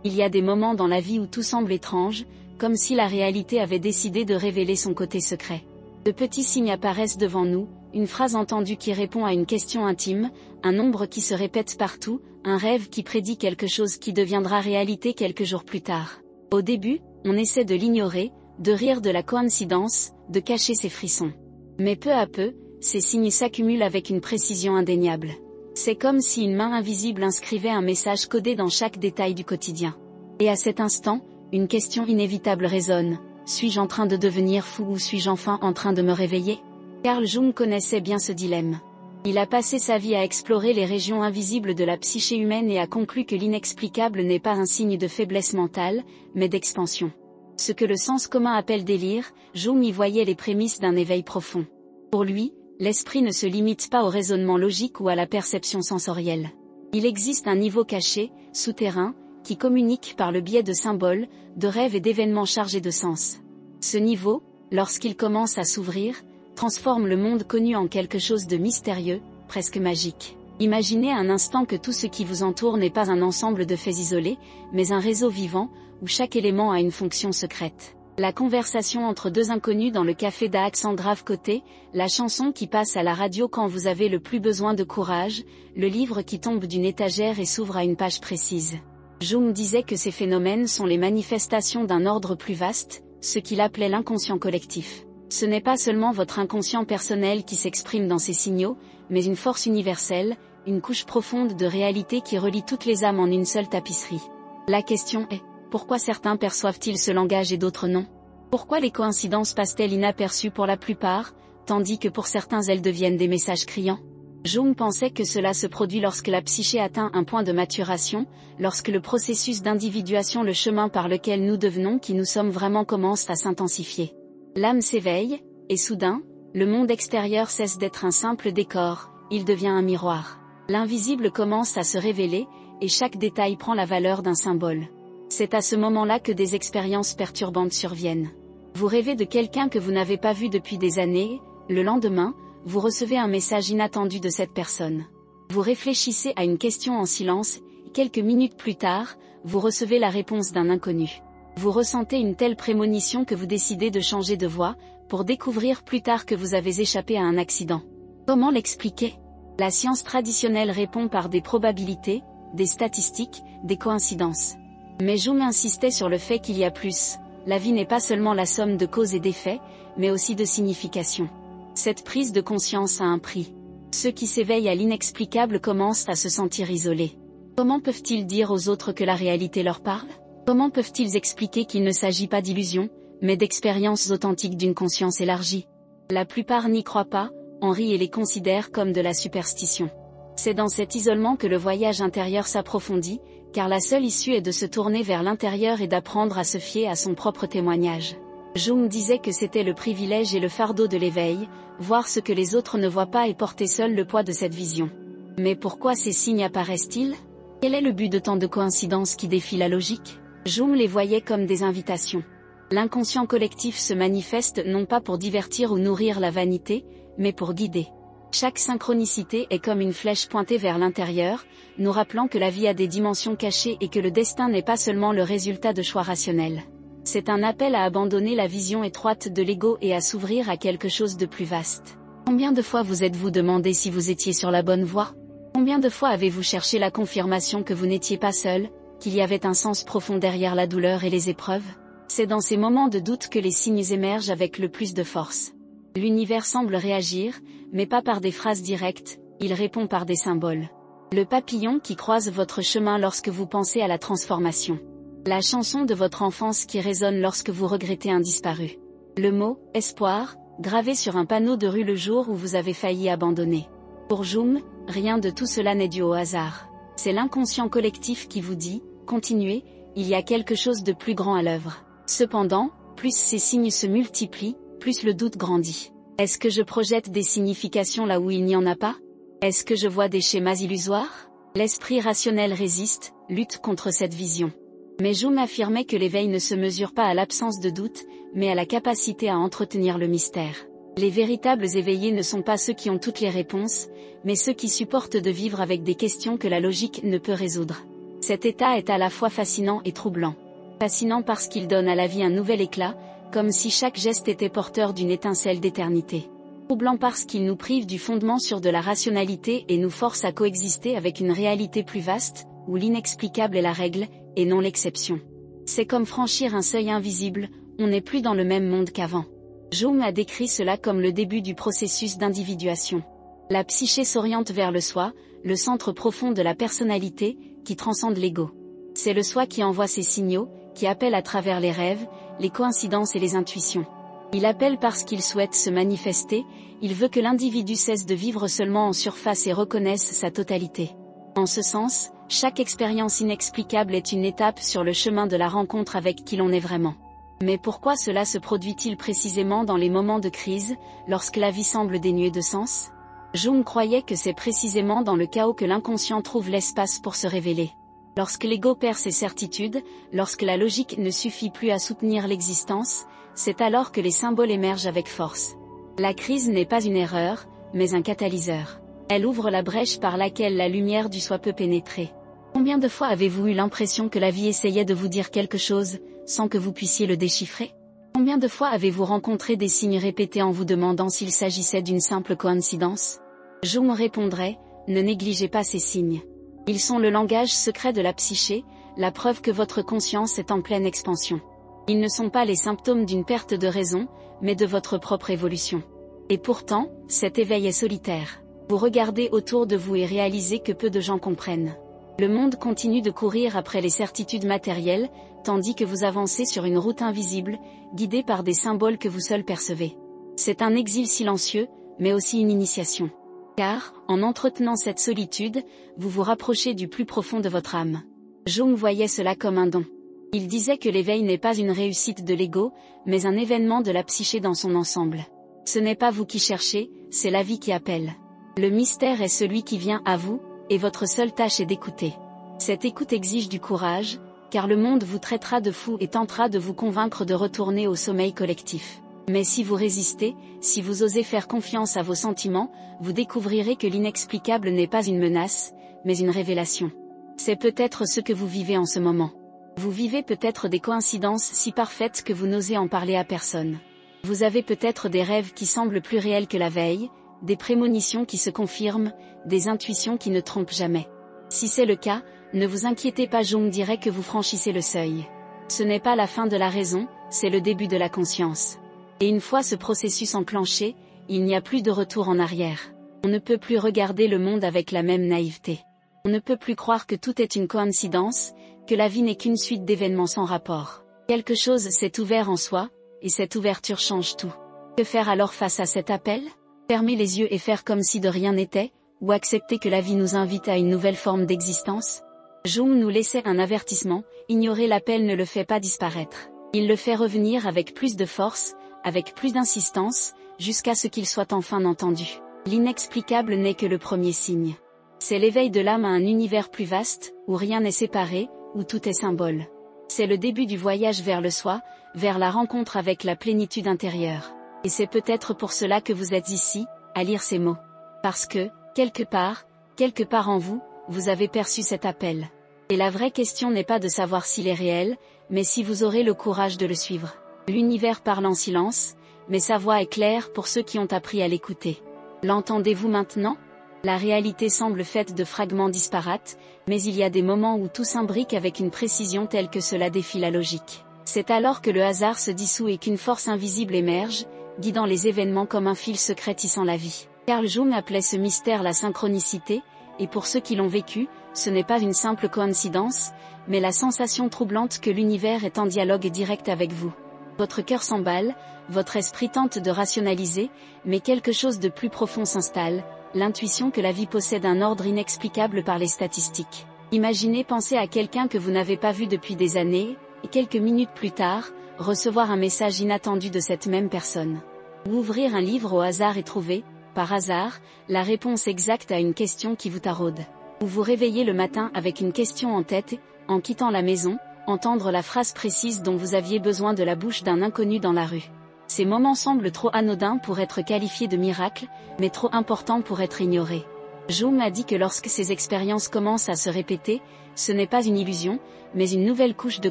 Il y a des moments dans la vie où tout semble étrange, comme si la réalité avait décidé de révéler son côté secret. De petits signes apparaissent devant nous, une phrase entendue qui répond à une question intime, un nombre qui se répète partout, un rêve qui prédit quelque chose qui deviendra réalité quelques jours plus tard. Au début, on essaie de l'ignorer, de rire de la coïncidence, de cacher ses frissons. Mais peu à peu, ces signes s'accumulent avec une précision indéniable. C'est comme si une main invisible inscrivait un message codé dans chaque détail du quotidien. Et à cet instant, une question inévitable résonne. Suis-je en train de devenir fou ou suis-je enfin en train de me réveiller? Carl Jung connaissait bien ce dilemme. Il a passé sa vie à explorer les régions invisibles de la psyché humaine et a conclu que l'inexplicable n'est pas un signe de faiblesse mentale, mais d'expansion. Ce que le sens commun appelle délire, Jung y voyait les prémices d'un éveil profond. Pour lui, l'esprit ne se limite pas au raisonnement logique ou à la perception sensorielle. Il existe un niveau caché, souterrain, qui communique par le biais de symboles, de rêves et d'événements chargés de sens. Ce niveau, lorsqu'il commence à s'ouvrir, transforme le monde connu en quelque chose de mystérieux, presque magique. Imaginez un instant que tout ce qui vous entoure n'est pas un ensemble de faits isolés, mais un réseau vivant, où chaque élément a une fonction secrète. La conversation entre deux inconnus dans le café d'Aix en grave côté, la chanson qui passe à la radio quand vous avez le plus besoin de courage, le livre qui tombe d'une étagère et s'ouvre à une page précise. Jung disait que ces phénomènes sont les manifestations d'un ordre plus vaste, ce qu'il appelait l'inconscient collectif. Ce n'est pas seulement votre inconscient personnel qui s'exprime dans ces signaux, mais une force universelle, une couche profonde de réalité qui relie toutes les âmes en une seule tapisserie. La question est, pourquoi certains perçoivent-ils ce langage et d'autres non? Pourquoi les coïncidences passent-elles inaperçues pour la plupart, tandis que pour certains elles deviennent des messages criants? Jung pensait que cela se produit lorsque la psyché atteint un point de maturation, lorsque le processus d'individuation, le chemin par lequel nous devenons qui nous sommes vraiment commence à s'intensifier. L'âme s'éveille, et soudain, le monde extérieur cesse d'être un simple décor, il devient un miroir. L'invisible commence à se révéler, et chaque détail prend la valeur d'un symbole. C'est à ce moment-là que des expériences perturbantes surviennent. Vous rêvez de quelqu'un que vous n'avez pas vu depuis des années, le lendemain, vous recevez un message inattendu de cette personne. Vous réfléchissez à une question en silence, et quelques minutes plus tard, vous recevez la réponse d'un inconnu. Vous ressentez une telle prémonition que vous décidez de changer de voie, pour découvrir plus tard que vous avez échappé à un accident. Comment l'expliquer? La science traditionnelle répond par des probabilités, des statistiques, des coïncidences. Mais Jung insistait sur le fait qu'il y a plus. La vie n'est pas seulement la somme de causes et d'effets, mais aussi de significations. Cette prise de conscience a un prix. Ceux qui s'éveillent à l'inexplicable commencent à se sentir isolés. Comment peuvent-ils dire aux autres que la réalité leur parle? Comment peuvent-ils expliquer qu'il ne s'agit pas d'illusions, mais d'expériences authentiques d'une conscience élargie? La plupart n'y croient pas, en rient et les considèrent comme de la superstition. C'est dans cet isolement que le voyage intérieur s'approfondit, car la seule issue est de se tourner vers l'intérieur et d'apprendre à se fier à son propre témoignage. Jung disait que c'était le privilège et le fardeau de l'éveil, voir ce que les autres ne voient pas et porter seul le poids de cette vision. Mais pourquoi ces signes apparaissent-ils? Quel est le but de tant de coïncidences qui défient la logique? Jung les voyait comme des invitations. L'inconscient collectif se manifeste non pas pour divertir ou nourrir la vanité, mais pour guider. Chaque synchronicité est comme une flèche pointée vers l'intérieur, nous rappelant que la vie a des dimensions cachées et que le destin n'est pas seulement le résultat de choix rationnels. C'est un appel à abandonner la vision étroite de l'ego et à s'ouvrir à quelque chose de plus vaste. Combien de fois vous êtes-vous demandé si vous étiez sur la bonne voie? Combien de fois avez-vous cherché la confirmation que vous n'étiez pas seul, qu'il y avait un sens profond derrière la douleur et les épreuves? C'est dans ces moments de doute que les signes émergent avec le plus de force. L'univers semble réagir, mais pas par des phrases directes, il répond par des symboles. Le papillon qui croise votre chemin lorsque vous pensez à la transformation. La chanson de votre enfance qui résonne lorsque vous regrettez un disparu. Le mot « espoir » gravé sur un panneau de rue le jour où vous avez failli abandonner. Pour Jung, rien de tout cela n'est dû au hasard. C'est l'inconscient collectif qui vous dit « continuez, il y a quelque chose de plus grand à l'œuvre ». Cependant, plus ces signes se multiplient, plus le doute grandit. Est-ce que je projette des significations là où il n'y en a pas? Est-ce que je vois des schémas illusoires? L'esprit rationnel résiste, lutte contre cette vision. Mais Jung affirmait que l'éveil ne se mesure pas à l'absence de doute, mais à la capacité à entretenir le mystère. Les véritables éveillés ne sont pas ceux qui ont toutes les réponses, mais ceux qui supportent de vivre avec des questions que la logique ne peut résoudre. Cet état est à la fois fascinant et troublant. Fascinant parce qu'il donne à la vie un nouvel éclat, comme si chaque geste était porteur d'une étincelle d'éternité. Troublant parce qu'il nous prive du fondement sûr de la rationalité et nous force à coexister avec une réalité plus vaste, où l'inexplicable est la règle, et non l'exception. C'est comme franchir un seuil invisible, on n'est plus dans le même monde qu'avant. Jung a décrit cela comme le début du processus d'individuation. La psyché s'oriente vers le soi, le centre profond de la personnalité, qui transcende l'ego. C'est le soi qui envoie ses signaux, qui appelle à travers les rêves, les coïncidences et les intuitions. Il appelle parce qu'il souhaite se manifester, il veut que l'individu cesse de vivre seulement en surface et reconnaisse sa totalité. En ce sens, chaque expérience inexplicable est une étape sur le chemin de la rencontre avec qui l'on est vraiment. Mais pourquoi cela se produit-il précisément dans les moments de crise, lorsque la vie semble dénuée de sens? Jung croyait que c'est précisément dans le chaos que l'inconscient trouve l'espace pour se révéler. Lorsque l'ego perd ses certitudes, lorsque la logique ne suffit plus à soutenir l'existence, c'est alors que les symboles émergent avec force. La crise n'est pas une erreur, mais un catalyseur. Elle ouvre la brèche par laquelle la lumière du soi peut pénétrer. Combien de fois avez-vous eu l'impression que la vie essayait de vous dire quelque chose, sans que vous puissiez le déchiffrer? Combien de fois avez-vous rencontré des signes répétés en vous demandant s'il s'agissait d'une simple coïncidence? Jung répondrait, ne négligez pas ces signes. Ils sont le langage secret de la psyché, la preuve que votre conscience est en pleine expansion. Ils ne sont pas les symptômes d'une perte de raison, mais de votre propre évolution. Et pourtant, cet éveil est solitaire. Vous regardez autour de vous et réalisez que peu de gens comprennent. Le monde continue de courir après les certitudes matérielles, tandis que vous avancez sur une route invisible, guidée par des symboles que vous seul percevez. C'est un exil silencieux, mais aussi une initiation. Car, en entretenant cette solitude, vous vous rapprochez du plus profond de votre âme. Jung voyait cela comme un don. Il disait que l'éveil n'est pas une réussite de l'ego, mais un événement de la psyché dans son ensemble. Ce n'est pas vous qui cherchez, c'est la vie qui appelle. Le mystère est celui qui vient à vous, et votre seule tâche est d'écouter. Cette écoute exige du courage, car le monde vous traitera de fou et tentera de vous convaincre de retourner au sommeil collectif. Mais si vous résistez, si vous osez faire confiance à vos sentiments, vous découvrirez que l'inexplicable n'est pas une menace, mais une révélation. C'est peut-être ce que vous vivez en ce moment. Vous vivez peut-être des coïncidences si parfaites que vous n'osez en parler à personne. Vous avez peut-être des rêves qui semblent plus réels que la veille, des prémonitions qui se confirment, des intuitions qui ne trompent jamais. Si c'est le cas, ne vous inquiétez pas, Jung dirait que vous franchissez le seuil. Ce n'est pas la fin de la raison, c'est le début de la conscience. Et une fois ce processus enclenché, il n'y a plus de retour en arrière. On ne peut plus regarder le monde avec la même naïveté. On ne peut plus croire que tout est une coïncidence, que la vie n'est qu'une suite d'événements sans rapport. Quelque chose s'est ouvert en soi, et cette ouverture change tout. Que faire alors face à cet appel? Fermer les yeux et faire comme si de rien n'était, ou accepter que la vie nous invite à une nouvelle forme d'existence? Jung nous laissait un avertissement, ignorer l'appel ne le fait pas disparaître. Il le fait revenir avec plus de force, avec plus d'insistance, jusqu'à ce qu'il soit enfin entendu. L'inexplicable n'est que le premier signe. C'est l'éveil de l'âme à un univers plus vaste, où rien n'est séparé, où tout est symbole. C'est le début du voyage vers le soi, vers la rencontre avec la plénitude intérieure. Et c'est peut-être pour cela que vous êtes ici, à lire ces mots. Parce que, quelque part en vous, vous avez perçu cet appel. Et la vraie question n'est pas de savoir s'il est réel, mais si vous aurez le courage de le suivre. L'univers parle en silence, mais sa voix est claire pour ceux qui ont appris à l'écouter. L'entendez-vous maintenant? La réalité semble faite de fragments disparates, mais il y a des moments où tout s'imbrique avec une précision telle que cela défie la logique. C'est alors que le hasard se dissout et qu'une force invisible émerge, guidant les événements comme un fil secret tissant la vie. Carl Jung appelait ce mystère la synchronicité, et pour ceux qui l'ont vécu, ce n'est pas une simple coïncidence, mais la sensation troublante que l'univers est en dialogue direct avec vous. Votre cœur s'emballe, votre esprit tente de rationaliser, mais quelque chose de plus profond s'installe, l'intuition que la vie possède un ordre inexplicable par les statistiques. Imaginez penser à quelqu'un que vous n'avez pas vu depuis des années, et quelques minutes plus tard, recevoir un message inattendu de cette même personne. Ou ouvrir un livre au hasard et trouver, par hasard, la réponse exacte à une question qui vous taraude. Ou vous réveiller le matin avec une question en tête et, en quittant la maison, entendre la phrase précise dont vous aviez besoin de la bouche d'un inconnu dans la rue. Ces moments semblent trop anodins pour être qualifiés de miracles, mais trop importants pour être ignorés. Jung a dit que lorsque ces expériences commencent à se répéter, ce n'est pas une illusion, mais une nouvelle couche de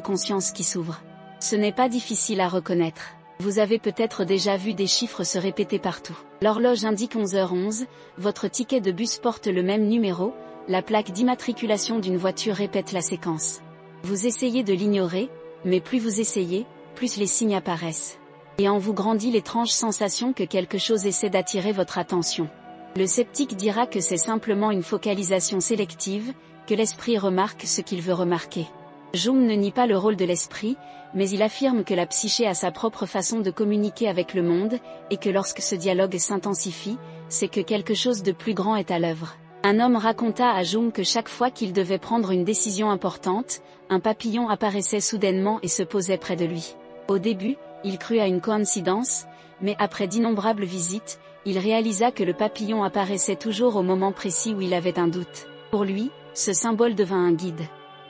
conscience qui s'ouvre. Ce n'est pas difficile à reconnaître. Vous avez peut-être déjà vu des chiffres se répéter partout. L'horloge indique 11h11, votre ticket de bus porte le même numéro, la plaque d'immatriculation d'une voiture répète la séquence. Vous essayez de l'ignorer, mais plus vous essayez, plus les signes apparaissent. Et en vous grandit l'étrange sensation que quelque chose essaie d'attirer votre attention. Le sceptique dira que c'est simplement une focalisation sélective, que l'esprit remarque ce qu'il veut remarquer. Jung ne nie pas le rôle de l'esprit, mais il affirme que la psyché a sa propre façon de communiquer avec le monde, et que lorsque ce dialogue s'intensifie, c'est que quelque chose de plus grand est à l'œuvre. Un homme raconta à Jung que chaque fois qu'il devait prendre une décision importante, un papillon apparaissait soudainement et se posait près de lui. Au début, il crut à une coïncidence, mais après d'innombrables visites, il réalisa que le papillon apparaissait toujours au moment précis où il avait un doute. Pour lui, ce symbole devint un guide.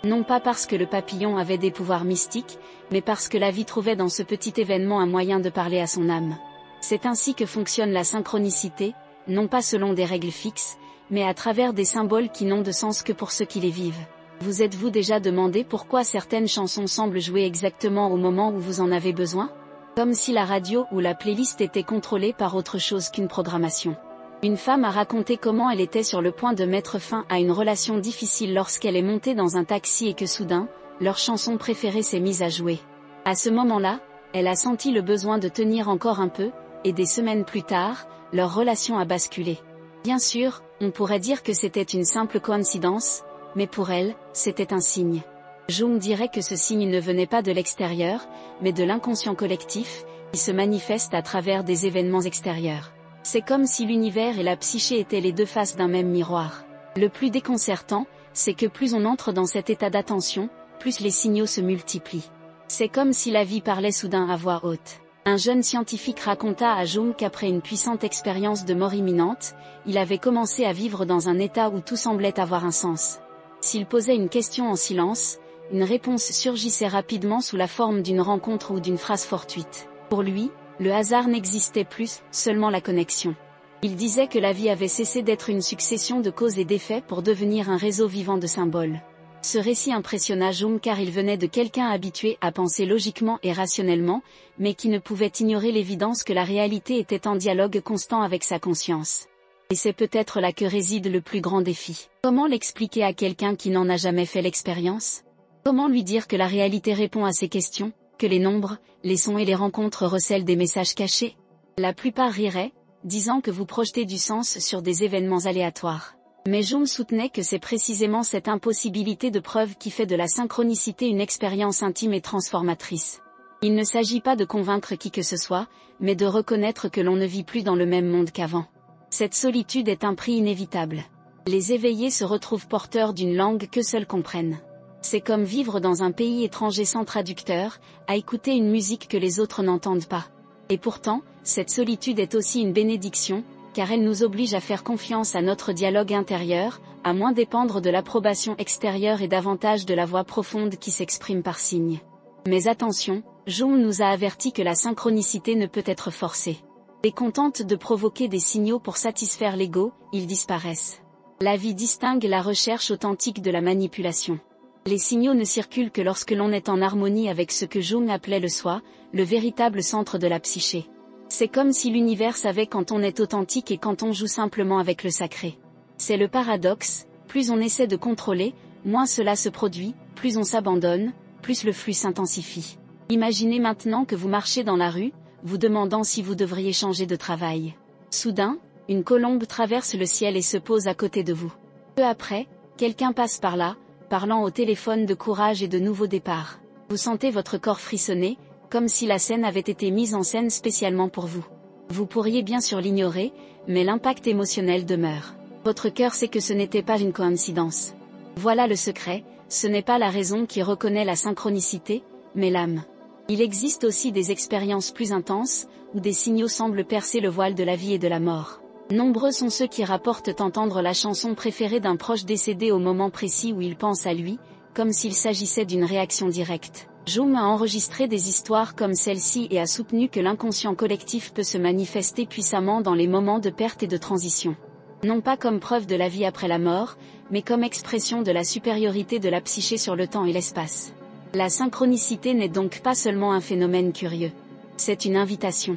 Non pas parce que le papillon avait des pouvoirs mystiques, mais parce que la vie trouvait dans ce petit événement un moyen de parler à son âme. C'est ainsi que fonctionne la synchronicité, non pas selon des règles fixes, mais à travers des symboles qui n'ont de sens que pour ceux qui les vivent. Vous êtes-vous déjà demandé pourquoi certaines chansons semblent jouer exactement au moment où vous en avez besoin ? Comme si la radio ou la playlist était contrôlée par autre chose qu'une programmation. Une femme a raconté comment elle était sur le point de mettre fin à une relation difficile lorsqu'elle est montée dans un taxi et que soudain, leur chanson préférée s'est mise à jouer. À ce moment-là, elle a senti le besoin de tenir encore un peu, et des semaines plus tard, leur relation a basculé. Bien sûr, on pourrait dire que c'était une simple coïncidence, mais pour elle, c'était un signe. Jung dirait que ce signe ne venait pas de l'extérieur, mais de l'inconscient collectif, qui se manifeste à travers des événements extérieurs. C'est comme si l'univers et la psyché étaient les deux faces d'un même miroir. Le plus déconcertant, c'est que plus on entre dans cet état d'attention, plus les signaux se multiplient. C'est comme si la vie parlait soudain à voix haute. Un jeune scientifique raconta à Jung qu'après une puissante expérience de mort imminente, il avait commencé à vivre dans un état où tout semblait avoir un sens. S'il posait une question en silence, une réponse surgissait rapidement sous la forme d'une rencontre ou d'une phrase fortuite. Pour lui, le hasard n'existait plus, seulement la connexion. Il disait que la vie avait cessé d'être une succession de causes et d'effets pour devenir un réseau vivant de symboles. Ce récit impressionna Jung car il venait de quelqu'un habitué à penser logiquement et rationnellement, mais qui ne pouvait ignorer l'évidence que la réalité était en dialogue constant avec sa conscience. Et c'est peut-être là que réside le plus grand défi. Comment l'expliquer à quelqu'un qui n'en a jamais fait l'expérience ? Comment lui dire que la réalité répond à ses questions, que les nombres, les sons et les rencontres recèlent des messages cachés ? La plupart riraient, disant que vous projetez du sens sur des événements aléatoires. Mais Jung soutenait que c'est précisément cette impossibilité de preuve qui fait de la synchronicité une expérience intime et transformatrice. Il ne s'agit pas de convaincre qui que ce soit, mais de reconnaître que l'on ne vit plus dans le même monde qu'avant. Cette solitude est un prix inévitable. Les éveillés se retrouvent porteurs d'une langue que seuls comprennent. C'est comme vivre dans un pays étranger sans traducteur, à écouter une musique que les autres n'entendent pas. Et pourtant, cette solitude est aussi une bénédiction, car elle nous oblige à faire confiance à notre dialogue intérieur, à moins dépendre de l'approbation extérieure et davantage de la voix profonde qui s'exprime par signes. Mais attention, Jung nous a averti que la synchronicité ne peut être forcée. Et contente de provoquer des signaux pour satisfaire l'ego, ils disparaissent. La vie distingue la recherche authentique de la manipulation. Les signaux ne circulent que lorsque l'on est en harmonie avec ce que Jung appelait le soi, le véritable centre de la psyché. C'est comme si l'univers savait quand on est authentique et quand on joue simplement avec le sacré. C'est le paradoxe, plus on essaie de contrôler, moins cela se produit, plus on s'abandonne, plus le flux s'intensifie. Imaginez maintenant que vous marchez dans la rue, vous demandant si vous devriez changer de travail. Soudain, une colombe traverse le ciel et se pose à côté de vous. Peu après, quelqu'un passe par là, parlant au téléphone de courage et de nouveau départ. Vous sentez votre corps frissonner, comme si la scène avait été mise en scène spécialement pour vous. Vous pourriez bien sûr l'ignorer, mais l'impact émotionnel demeure. Votre cœur sait que ce n'était pas une coïncidence. Voilà le secret, ce n'est pas la raison qui reconnaît la synchronicité, mais l'âme. Il existe aussi des expériences plus intenses, où des signaux semblent percer le voile de la vie et de la mort. Nombreux sont ceux qui rapportent entendre la chanson préférée d'un proche décédé au moment précis où il pense à lui, comme s'il s'agissait d'une réaction directe. Jung a enregistré des histoires comme celle-ci et a soutenu que l'inconscient collectif peut se manifester puissamment dans les moments de perte et de transition. Non pas comme preuve de la vie après la mort, mais comme expression de la supériorité de la psyché sur le temps et l'espace. La synchronicité n'est donc pas seulement un phénomène curieux. C'est une invitation.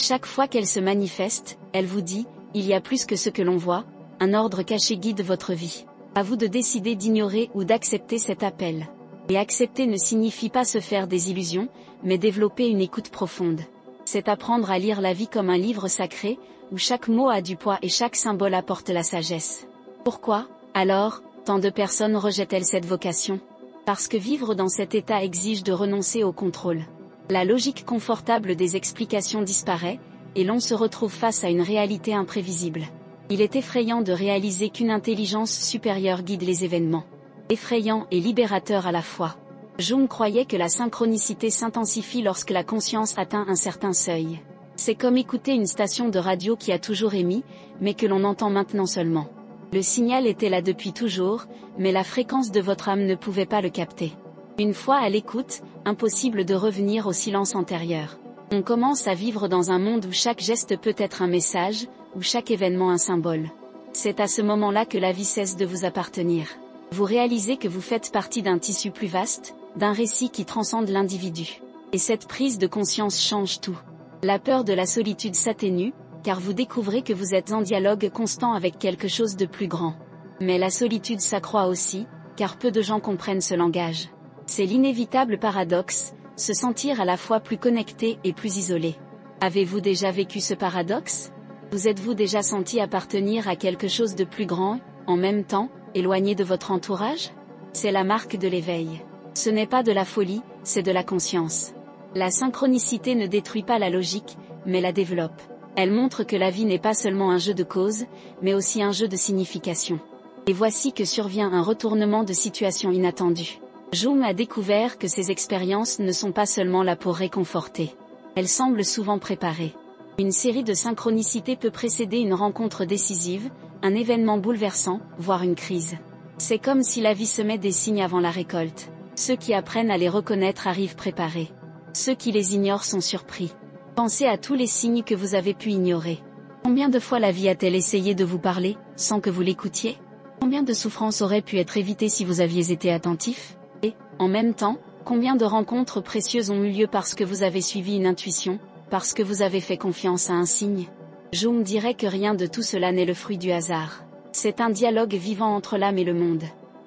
Chaque fois qu'elle se manifeste, elle vous dit, il y a plus que ce que l'on voit, un ordre caché guide votre vie. À vous de décider d'ignorer ou d'accepter cet appel. Et accepter ne signifie pas se faire des illusions, mais développer une écoute profonde. C'est apprendre à lire la vie comme un livre sacré, où chaque mot a du poids et chaque symbole apporte la sagesse. Pourquoi, alors, tant de personnes rejettent-elles cette vocation? Parce que vivre dans cet état exige de renoncer au contrôle. La logique confortable des explications disparaît, et l'on se retrouve face à une réalité imprévisible. Il est effrayant de réaliser qu'une intelligence supérieure guide les événements. Effrayant et libérateur à la fois. Jung croyait que la synchronicité s'intensifie lorsque la conscience atteint un certain seuil. C'est comme écouter une station de radio qui a toujours émis, mais que l'on entend maintenant seulement. Le signal était là depuis toujours, mais la fréquence de votre âme ne pouvait pas le capter. Une fois à l'écoute, impossible de revenir au silence antérieur. On commence à vivre dans un monde où chaque geste peut être un message, où chaque événement un symbole. C'est à ce moment-là que la vie cesse de vous appartenir. Vous réalisez que vous faites partie d'un tissu plus vaste, d'un récit qui transcende l'individu. Et cette prise de conscience change tout. La peur de la solitude s'atténue, car vous découvrez que vous êtes en dialogue constant avec quelque chose de plus grand. Mais la solitude s'accroît aussi, car peu de gens comprennent ce langage. C'est l'inévitable paradoxe, se sentir à la fois plus connecté et plus isolé. Avez-vous déjà vécu ce paradoxe? Vous êtes-vous déjà senti appartenir à quelque chose de plus grand, en même temps, éloigné de votre entourage? C'est la marque de l'éveil. Ce n'est pas de la folie, c'est de la conscience. La synchronicité ne détruit pas la logique, mais la développe. Elle montre que la vie n'est pas seulement un jeu de causes, mais aussi un jeu de signification. Et voici que survient un retournement de situation inattendu. Jung a découvert que ces expériences ne sont pas seulement là pour réconforter. Elles semblent souvent préparer. Une série de synchronicités peut précéder une rencontre décisive, un événement bouleversant, voire une crise. C'est comme si la vie semait des signes avant la récolte. Ceux qui apprennent à les reconnaître arrivent préparés. Ceux qui les ignorent sont surpris. Pensez à tous les signes que vous avez pu ignorer. Combien de fois la vie a-t-elle essayé de vous parler, sans que vous l'écoutiez? Combien de souffrances auraient pu être évitées si vous aviez été attentif? Et, en même temps, combien de rencontres précieuses ont eu lieu parce que vous avez suivi une intuition, parce que vous avez fait confiance à un signe? Jung dirait que rien de tout cela n'est le fruit du hasard. C'est un dialogue vivant entre l'âme et le monde.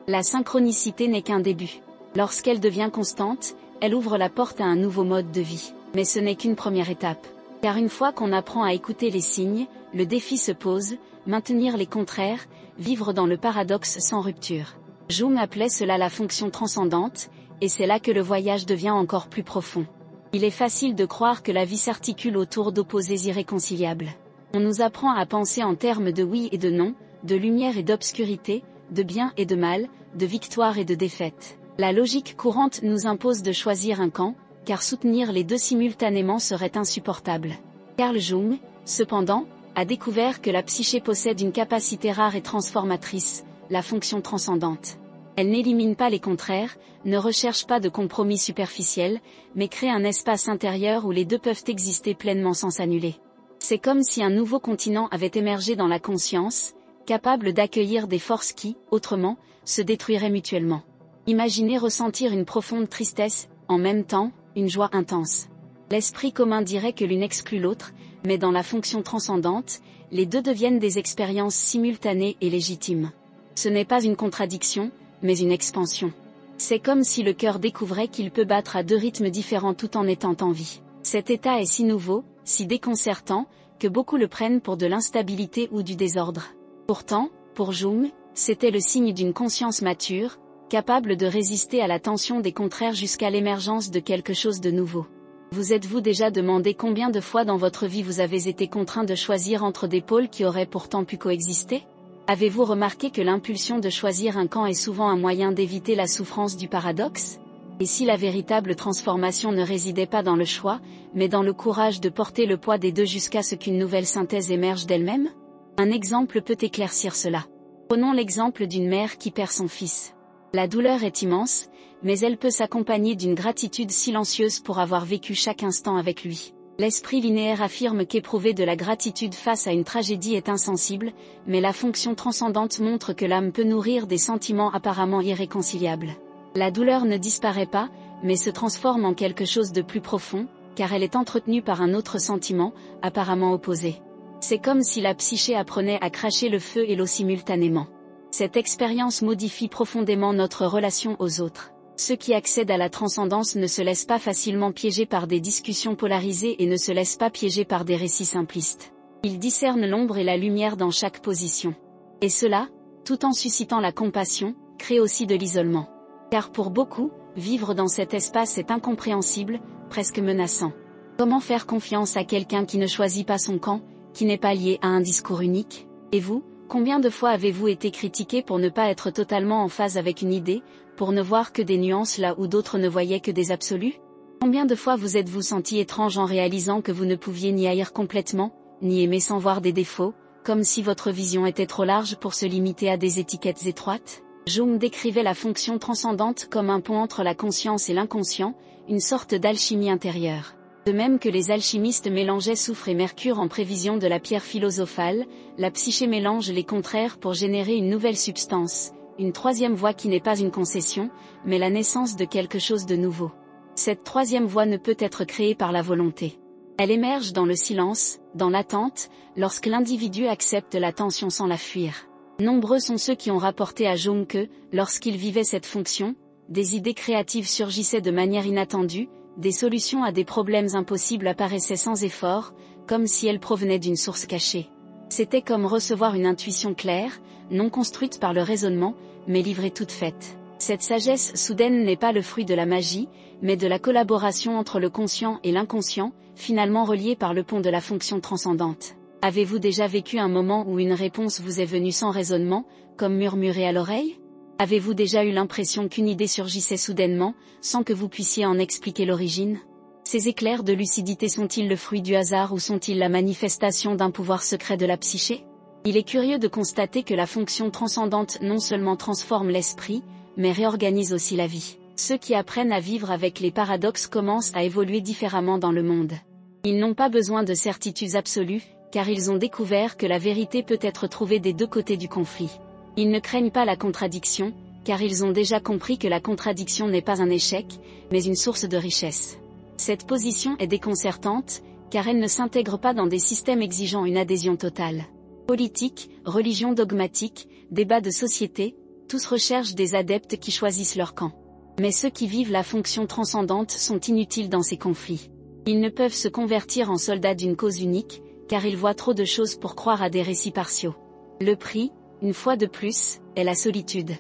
La synchronicité n'est qu'un début. Lorsqu'elle devient constante, elle ouvre la porte à un nouveau mode de vie. Mais ce n'est qu'une première étape. Car une fois qu'on apprend à écouter les signes, le défi se pose, maintenir les contraires, vivre dans le paradoxe sans rupture. Jung appelait cela la fonction transcendante, et c'est là que le voyage devient encore plus profond. Il est facile de croire que la vie s'articule autour d'opposés irréconciliables. On nous apprend à penser en termes de oui et de non, de lumière et d'obscurité, de bien et de mal, de victoire et de défaite. La logique courante nous impose de choisir un camp, car soutenir les deux simultanément serait insupportable. Carl Jung, cependant, a découvert que la psyché possède une capacité rare et transformatrice, la fonction transcendante. Elle n'élimine pas les contraires, ne recherche pas de compromis superficiels, mais crée un espace intérieur où les deux peuvent exister pleinement sans s'annuler. C'est comme si un nouveau continent avait émergé dans la conscience, capable d'accueillir des forces qui, autrement, se détruiraient mutuellement. Imaginez ressentir une profonde tristesse, en même temps, une joie intense. L'esprit commun dirait que l'une exclut l'autre, mais dans la fonction transcendante, les deux deviennent des expériences simultanées et légitimes. Ce n'est pas une contradiction, mais une expansion. C'est comme si le cœur découvrait qu'il peut battre à deux rythmes différents tout en étant en vie. Cet état est si nouveau, si déconcertant, que beaucoup le prennent pour de l'instabilité ou du désordre. Pourtant, pour Jung, c'était le signe d'une conscience mature, capable de résister à la tension des contraires jusqu'à l'émergence de quelque chose de nouveau. Vous êtes-vous déjà demandé combien de fois dans votre vie vous avez été contraint de choisir entre des pôles qui auraient pourtant pu coexister? Avez-vous remarqué que l'impulsion de choisir un camp est souvent un moyen d'éviter la souffrance du paradoxe? Et si la véritable transformation ne résidait pas dans le choix, mais dans le courage de porter le poids des deux jusqu'à ce qu'une nouvelle synthèse émerge d'elle-même? Un exemple peut éclaircir cela. Prenons l'exemple d'une mère qui perd son fils. La douleur est immense, mais elle peut s'accompagner d'une gratitude silencieuse pour avoir vécu chaque instant avec lui. L'esprit linéaire affirme qu'éprouver de la gratitude face à une tragédie est insensible, mais la fonction transcendante montre que l'âme peut nourrir des sentiments apparemment irréconciliables. La douleur ne disparaît pas, mais se transforme en quelque chose de plus profond, car elle est entretenue par un autre sentiment, apparemment opposé. C'est comme si la psyché apprenait à cracher le feu et l'eau simultanément. Cette expérience modifie profondément notre relation aux autres. Ceux qui accèdent à la transcendance ne se laissent pas facilement piéger par des discussions polarisées et ne se laissent pas piéger par des récits simplistes. Ils discernent l'ombre et la lumière dans chaque position. Et cela, tout en suscitant la compassion, crée aussi de l'isolement. Car pour beaucoup, vivre dans cet espace est incompréhensible, presque menaçant. Comment faire confiance à quelqu'un qui ne choisit pas son camp, qui n'est pas lié à un discours unique? Et vous, combien de fois avez-vous été critiqué pour ne pas être totalement en phase avec une idée, pour ne voir que des nuances là où d'autres ne voyaient que des absolus? Combien de fois vous êtes-vous senti étrange en réalisant que vous ne pouviez ni haïr complètement, ni aimer sans voir des défauts, comme si votre vision était trop large pour se limiter à des étiquettes étroites? Jung décrivait la fonction transcendante comme un pont entre la conscience et l'inconscient, une sorte d'alchimie intérieure. De même que les alchimistes mélangeaient soufre et mercure en prévision de la pierre philosophale, la psyché mélange les contraires pour générer une nouvelle substance, une troisième voie qui n'est pas une concession, mais la naissance de quelque chose de nouveau. Cette troisième voie ne peut être créée par la volonté. Elle émerge dans le silence, dans l'attente, lorsque l'individu accepte la tension sans la fuir. Nombreux sont ceux qui ont rapporté à Jung que, lorsqu'il vivait cette fonction, des idées créatives surgissaient de manière inattendue, des solutions à des problèmes impossibles apparaissaient sans effort, comme si elles provenaient d'une source cachée. C'était comme recevoir une intuition claire, non construite par le raisonnement, mais livrée toute faite. Cette sagesse soudaine n'est pas le fruit de la magie, mais de la collaboration entre le conscient et l'inconscient, finalement reliés par le pont de la fonction transcendante. Avez-vous déjà vécu un moment où une réponse vous est venue sans raisonnement, comme murmurée à l'oreille? Avez-vous déjà eu l'impression qu'une idée surgissait soudainement, sans que vous puissiez en expliquer l'origine? Ces éclairs de lucidité sont-ils le fruit du hasard ou sont-ils la manifestation d'un pouvoir secret de la psyché? Il est curieux de constater que la fonction transcendante non seulement transforme l'esprit, mais réorganise aussi la vie. Ceux qui apprennent à vivre avec les paradoxes commencent à évoluer différemment dans le monde. Ils n'ont pas besoin de certitudes absolues, car ils ont découvert que la vérité peut être trouvée des deux côtés du conflit. Ils ne craignent pas la contradiction, car ils ont déjà compris que la contradiction n'est pas un échec, mais une source de richesse. Cette position est déconcertante, car elle ne s'intègre pas dans des systèmes exigeant une adhésion totale. Politique, religion dogmatique, débat de société, tous recherchent des adeptes qui choisissent leur camp. Mais ceux qui vivent la fonction transcendante sont inutiles dans ces conflits. Ils ne peuvent se convertir en soldats d'une cause unique, car ils voient trop de choses pour croire à des récits partiaux. Le prix, une fois de plus, est la solitude.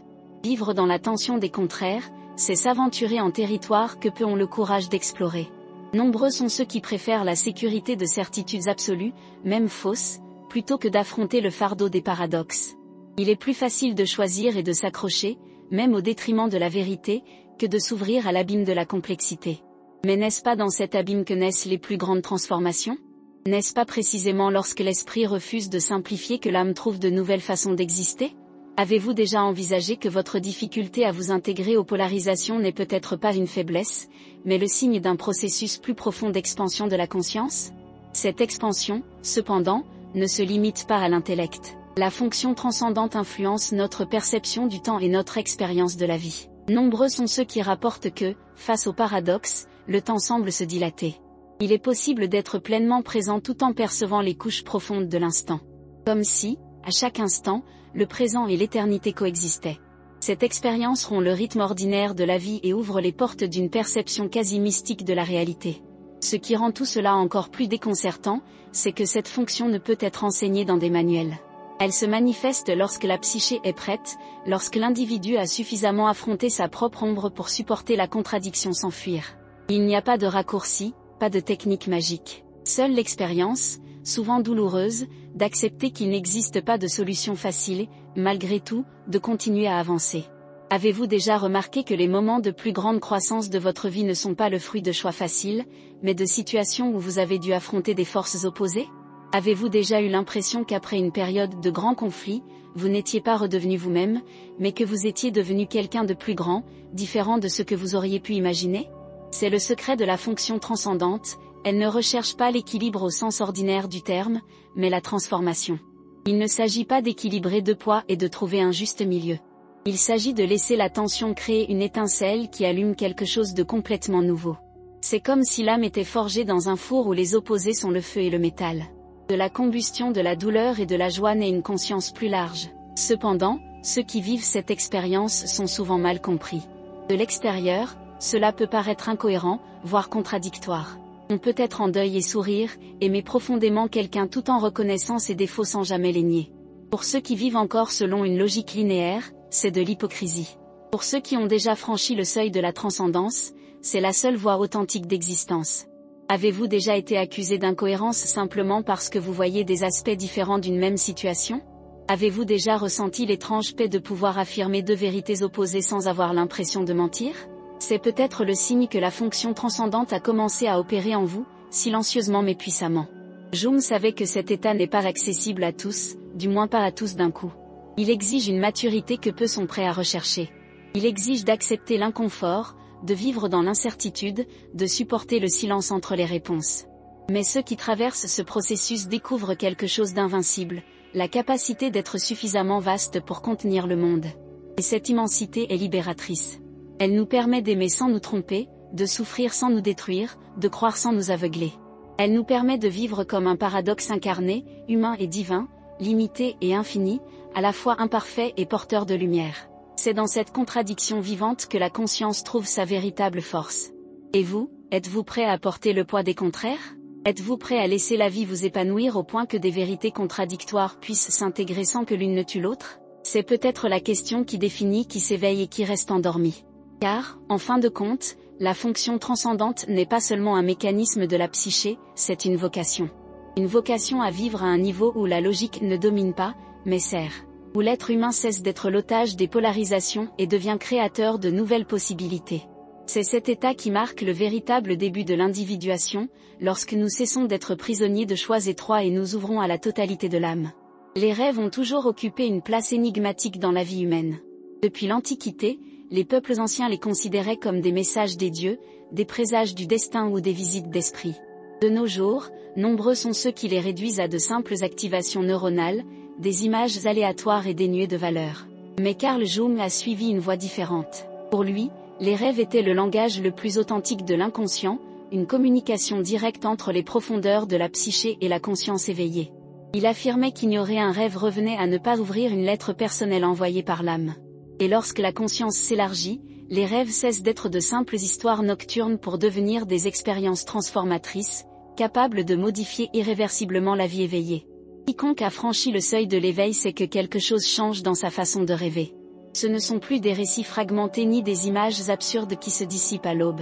Vivre dans la tension des contraires, c'est s'aventurer en territoire que peu ont le courage d'explorer. Nombreux sont ceux qui préfèrent la sécurité de certitudes absolues, même fausses, plutôt que d'affronter le fardeau des paradoxes. Il est plus facile de choisir et de s'accrocher, même au détriment de la vérité, que de s'ouvrir à l'abîme de la complexité. Mais n'est-ce pas dans cet abîme que naissent les plus grandes transformations? N'est-ce pas précisément lorsque l'esprit refuse de simplifier que l'âme trouve de nouvelles façons d'exister? Avez-vous déjà envisagé que votre difficulté à vous intégrer aux polarisations n'est peut-être pas une faiblesse, mais le signe d'un processus plus profond d'expansion de la conscience? Cette expansion, cependant, ne se limite pas à l'intellect. La fonction transcendante influence notre perception du temps et notre expérience de la vie. Nombreux sont ceux qui rapportent que, face au paradoxe, le temps semble se dilater. Il est possible d'être pleinement présent tout en percevant les couches profondes de l'instant. Comme si, à chaque instant, le présent et l'éternité coexistaient. Cette expérience rompt le rythme ordinaire de la vie et ouvre les portes d'une perception quasi mystique de la réalité. Ce qui rend tout cela encore plus déconcertant, c'est que cette fonction ne peut être enseignée dans des manuels. Elle se manifeste lorsque la psyché est prête, lorsque l'individu a suffisamment affronté sa propre ombre pour supporter la contradiction sans fuir. Il n'y a pas de raccourci, pas de technique magique. Seule l'expérience, souvent douloureuse, d'accepter qu'il n'existe pas de solution facile, malgré tout, de continuer à avancer. Avez-vous déjà remarqué que les moments de plus grande croissance de votre vie ne sont pas le fruit de choix faciles, mais de situations où vous avez dû affronter des forces opposées? Avez-vous déjà eu l'impression qu'après une période de grands conflits, vous n'étiez pas redevenu vous-même, mais que vous étiez devenu quelqu'un de plus grand, différent de ce que vous auriez pu imaginer? C'est le secret de la fonction transcendante, Elle ne recherche pas l'équilibre au sens ordinaire du terme, mais la transformation. Il ne s'agit pas d'équilibrer deux poids et de trouver un juste milieu. Il s'agit de laisser la tension créer une étincelle qui allume quelque chose de complètement nouveau. C'est comme si l'âme était forgée dans un four où les opposés sont le feu et le métal. De la combustion, de la douleur et de la joie naît une conscience plus large. Cependant, ceux qui vivent cette expérience sont souvent mal compris. De l'extérieur, cela peut paraître incohérent, voire contradictoire. On peut être en deuil et sourire, aimer profondément quelqu'un tout en reconnaissant ses défauts sans jamais les nier. Pour ceux qui vivent encore selon une logique linéaire, c'est de l'hypocrisie. Pour ceux qui ont déjà franchi le seuil de la transcendance, c'est la seule voie authentique d'existence. Avez-vous déjà été accusé d'incohérence simplement parce que vous voyez des aspects différents d'une même situation? Avez-vous déjà ressenti l'étrange paix de pouvoir affirmer deux vérités opposées sans avoir l'impression de mentir? C'est peut-être le signe que la fonction transcendante a commencé à opérer en vous, silencieusement mais puissamment. Jung savait que cet état n'est pas accessible à tous, du moins pas à tous d'un coup. Il exige une maturité que peu sont prêts à rechercher. Il exige d'accepter l'inconfort, de vivre dans l'incertitude, de supporter le silence entre les réponses. Mais ceux qui traversent ce processus découvrent quelque chose d'invincible, la capacité d'être suffisamment vaste pour contenir le monde. Et cette immensité est libératrice. Elle nous permet d'aimer sans nous tromper, de souffrir sans nous détruire, de croire sans nous aveugler. Elle nous permet de vivre comme un paradoxe incarné, humain et divin, limité et infini, à la fois imparfait et porteur de lumière. C'est dans cette contradiction vivante que la conscience trouve sa véritable force. Et vous, êtes-vous prêt à porter le poids des contraires? Êtes-vous prêt à laisser la vie vous épanouir au point que des vérités contradictoires puissent s'intégrer sans que l'une ne tue l'autre? C'est peut-être la question qui définit qui s'éveille et qui reste endormi. Car, en fin de compte, la fonction transcendante n'est pas seulement un mécanisme de la psyché, c'est une vocation. Une vocation à vivre à un niveau où la logique ne domine pas, mais sert. Où l'être humain cesse d'être l'otage des polarisations et devient créateur de nouvelles possibilités. C'est cet état qui marque le véritable début de l'individuation, lorsque nous cessons d'être prisonniers de choix étroits et nous ouvrons à la totalité de l'âme. Les rêves ont toujours occupé une place énigmatique dans la vie humaine. Depuis l'Antiquité, les peuples anciens les considéraient comme des messages des dieux, des présages du destin ou des visites d'esprit. De nos jours, nombreux sont ceux qui les réduisent à de simples activations neuronales, des images aléatoires et dénuées de valeur. Mais Carl Jung a suivi une voie différente. Pour lui, les rêves étaient le langage le plus authentique de l'inconscient, une communication directe entre les profondeurs de la psyché et la conscience éveillée. Il affirmait qu'ignorer un rêve revenait à ne pas ouvrir une lettre personnelle envoyée par l'âme. Et lorsque la conscience s'élargit, les rêves cessent d'être de simples histoires nocturnes pour devenir des expériences transformatrices, capables de modifier irréversiblement la vie éveillée. Quiconque a franchi le seuil de l'éveil sait que quelque chose change dans sa façon de rêver. Ce ne sont plus des récits fragmentés ni des images absurdes qui se dissipent à l'aube.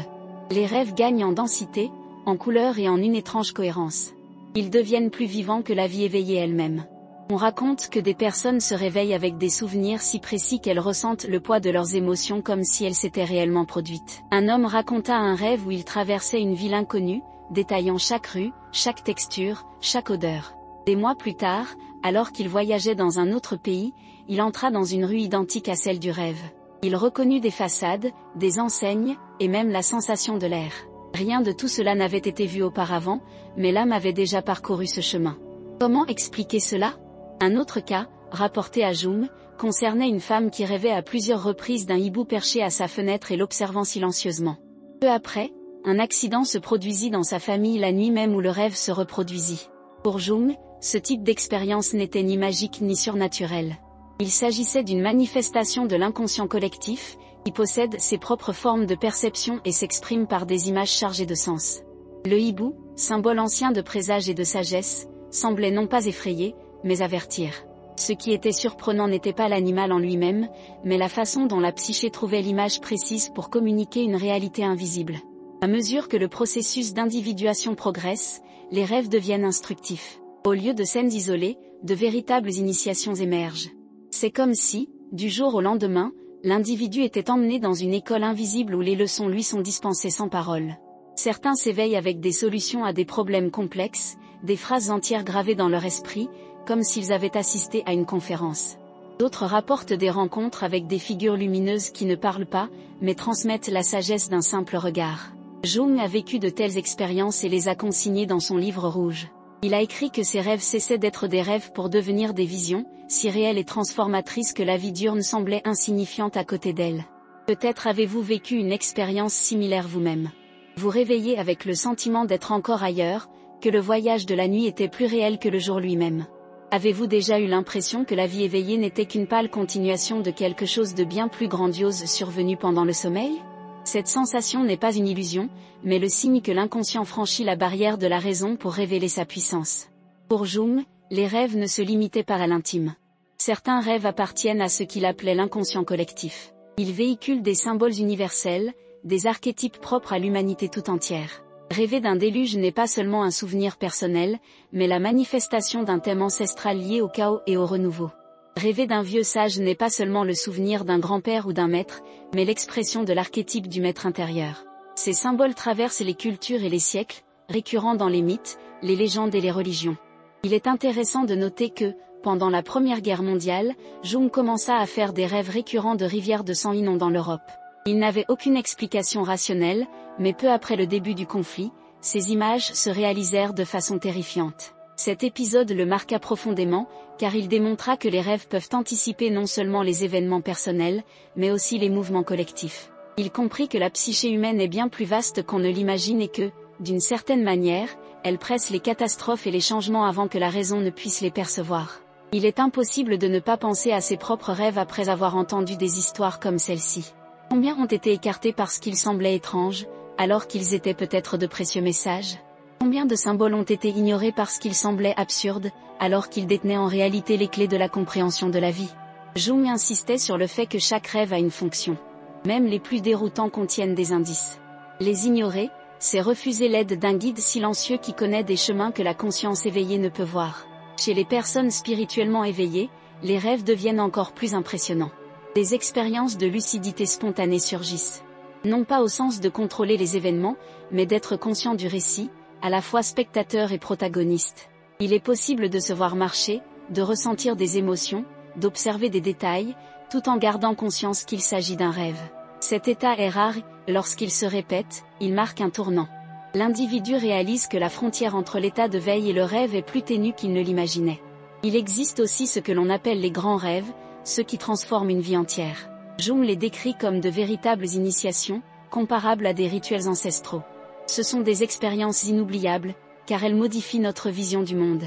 Les rêves gagnent en densité, en couleur et en une étrange cohérence. Ils deviennent plus vivants que la vie éveillée elle-même. On raconte que des personnes se réveillent avec des souvenirs si précis qu'elles ressentent le poids de leurs émotions comme si elles s'étaient réellement produites. Un homme raconta un rêve où il traversait une ville inconnue, détaillant chaque rue, chaque texture, chaque odeur. Des mois plus tard, alors qu'il voyageait dans un autre pays, il entra dans une rue identique à celle du rêve. Il reconnut des façades, des enseignes, et même la sensation de l'air. Rien de tout cela n'avait été vu auparavant, mais l'âme avait déjà parcouru ce chemin. Comment expliquer cela? Un autre cas, rapporté à Jung, concernait une femme qui rêvait à plusieurs reprises d'un hibou perché à sa fenêtre et l'observant silencieusement. Peu après, un accident se produisit dans sa famille la nuit même où le rêve se reproduisit. Pour Jung, ce type d'expérience n'était ni magique ni surnaturel. Il s'agissait d'une manifestation de l'inconscient collectif, qui possède ses propres formes de perception et s'exprime par des images chargées de sens. Le hibou, symbole ancien de présage et de sagesse, semblait non pas effrayer, mais avertir. Ce qui était surprenant n'était pas l'animal en lui-même, mais la façon dont la psyché trouvait l'image précise pour communiquer une réalité invisible. À mesure que le processus d'individuation progresse, les rêves deviennent instructifs. Au lieu de scènes isolées, de véritables initiations émergent. C'est comme si, du jour au lendemain, l'individu était emmené dans une école invisible où les leçons lui sont dispensées sans parole. Certains s'éveillent avec des solutions à des problèmes complexes, des phrases entières gravées dans leur esprit, comme s'ils avaient assisté à une conférence. D'autres rapportent des rencontres avec des figures lumineuses qui ne parlent pas, mais transmettent la sagesse d'un simple regard. Jung a vécu de telles expériences et les a consignées dans son livre rouge. Il a écrit que ces rêves cessaient d'être des rêves pour devenir des visions, si réelles et transformatrices que la vie diurne semblait insignifiante à côté d'elles. Peut-être avez-vous vécu une expérience similaire vous-même. Vous réveillez avec le sentiment d'être encore ailleurs, que le voyage de la nuit était plus réel que le jour lui-même. Avez-vous déjà eu l'impression que la vie éveillée n'était qu'une pâle continuation de quelque chose de bien plus grandiose survenu pendant le sommeil ? Cette sensation n'est pas une illusion, mais le signe que l'inconscient franchit la barrière de la raison pour révéler sa puissance. Pour Jung, les rêves ne se limitaient pas à l'intime. Certains rêves appartiennent à ce qu'il appelait l'inconscient collectif. Ils véhiculent des symboles universels, des archétypes propres à l'humanité tout entière. Rêver d'un déluge n'est pas seulement un souvenir personnel, mais la manifestation d'un thème ancestral lié au chaos et au renouveau. Rêver d'un vieux sage n'est pas seulement le souvenir d'un grand-père ou d'un maître, mais l'expression de l'archétype du maître intérieur. Ces symboles traversent les cultures et les siècles, récurrents dans les mythes, les légendes et les religions. Il est intéressant de noter que, pendant la Première Guerre mondiale, Jung commença à faire des rêves récurrents de rivières de sang inondant l'Europe. Il n'avait aucune explication rationnelle, mais peu après le début du conflit, ces images se réalisèrent de façon terrifiante. Cet épisode le marqua profondément, car il démontra que les rêves peuvent anticiper non seulement les événements personnels, mais aussi les mouvements collectifs. Il comprit que la psyché humaine est bien plus vaste qu'on ne l'imagine et que, d'une certaine manière, elle presse les catastrophes et les changements avant que la raison ne puisse les percevoir. Il est impossible de ne pas penser à ses propres rêves après avoir entendu des histoires comme celle-ci. Combien ont été écartés parce qu'ils semblaient étranges, alors qu'ils étaient peut-être de précieux messages ? Combien de symboles ont été ignorés parce qu'ils semblaient absurdes, alors qu'ils détenaient en réalité les clés de la compréhension de la vie ? Jung insistait sur le fait que chaque rêve a une fonction. Même les plus déroutants contiennent des indices. Les ignorer, c'est refuser l'aide d'un guide silencieux qui connaît des chemins que la conscience éveillée ne peut voir. Chez les personnes spirituellement éveillées, les rêves deviennent encore plus impressionnants. Des expériences de lucidité spontanée surgissent. Non pas au sens de contrôler les événements, mais d'être conscient du récit, à la fois spectateur et protagoniste. Il est possible de se voir marcher, de ressentir des émotions, d'observer des détails, tout en gardant conscience qu'il s'agit d'un rêve. Cet état est rare, lorsqu'il se répète, il marque un tournant. L'individu réalise que la frontière entre l'état de veille et le rêve est plus ténue qu'il ne l'imaginait. Il existe aussi ce que l'on appelle les grands rêves, ceux qui transforment une vie entière. Jung les décrit comme de véritables initiations, comparables à des rituels ancestraux. Ce sont des expériences inoubliables, car elles modifient notre vision du monde.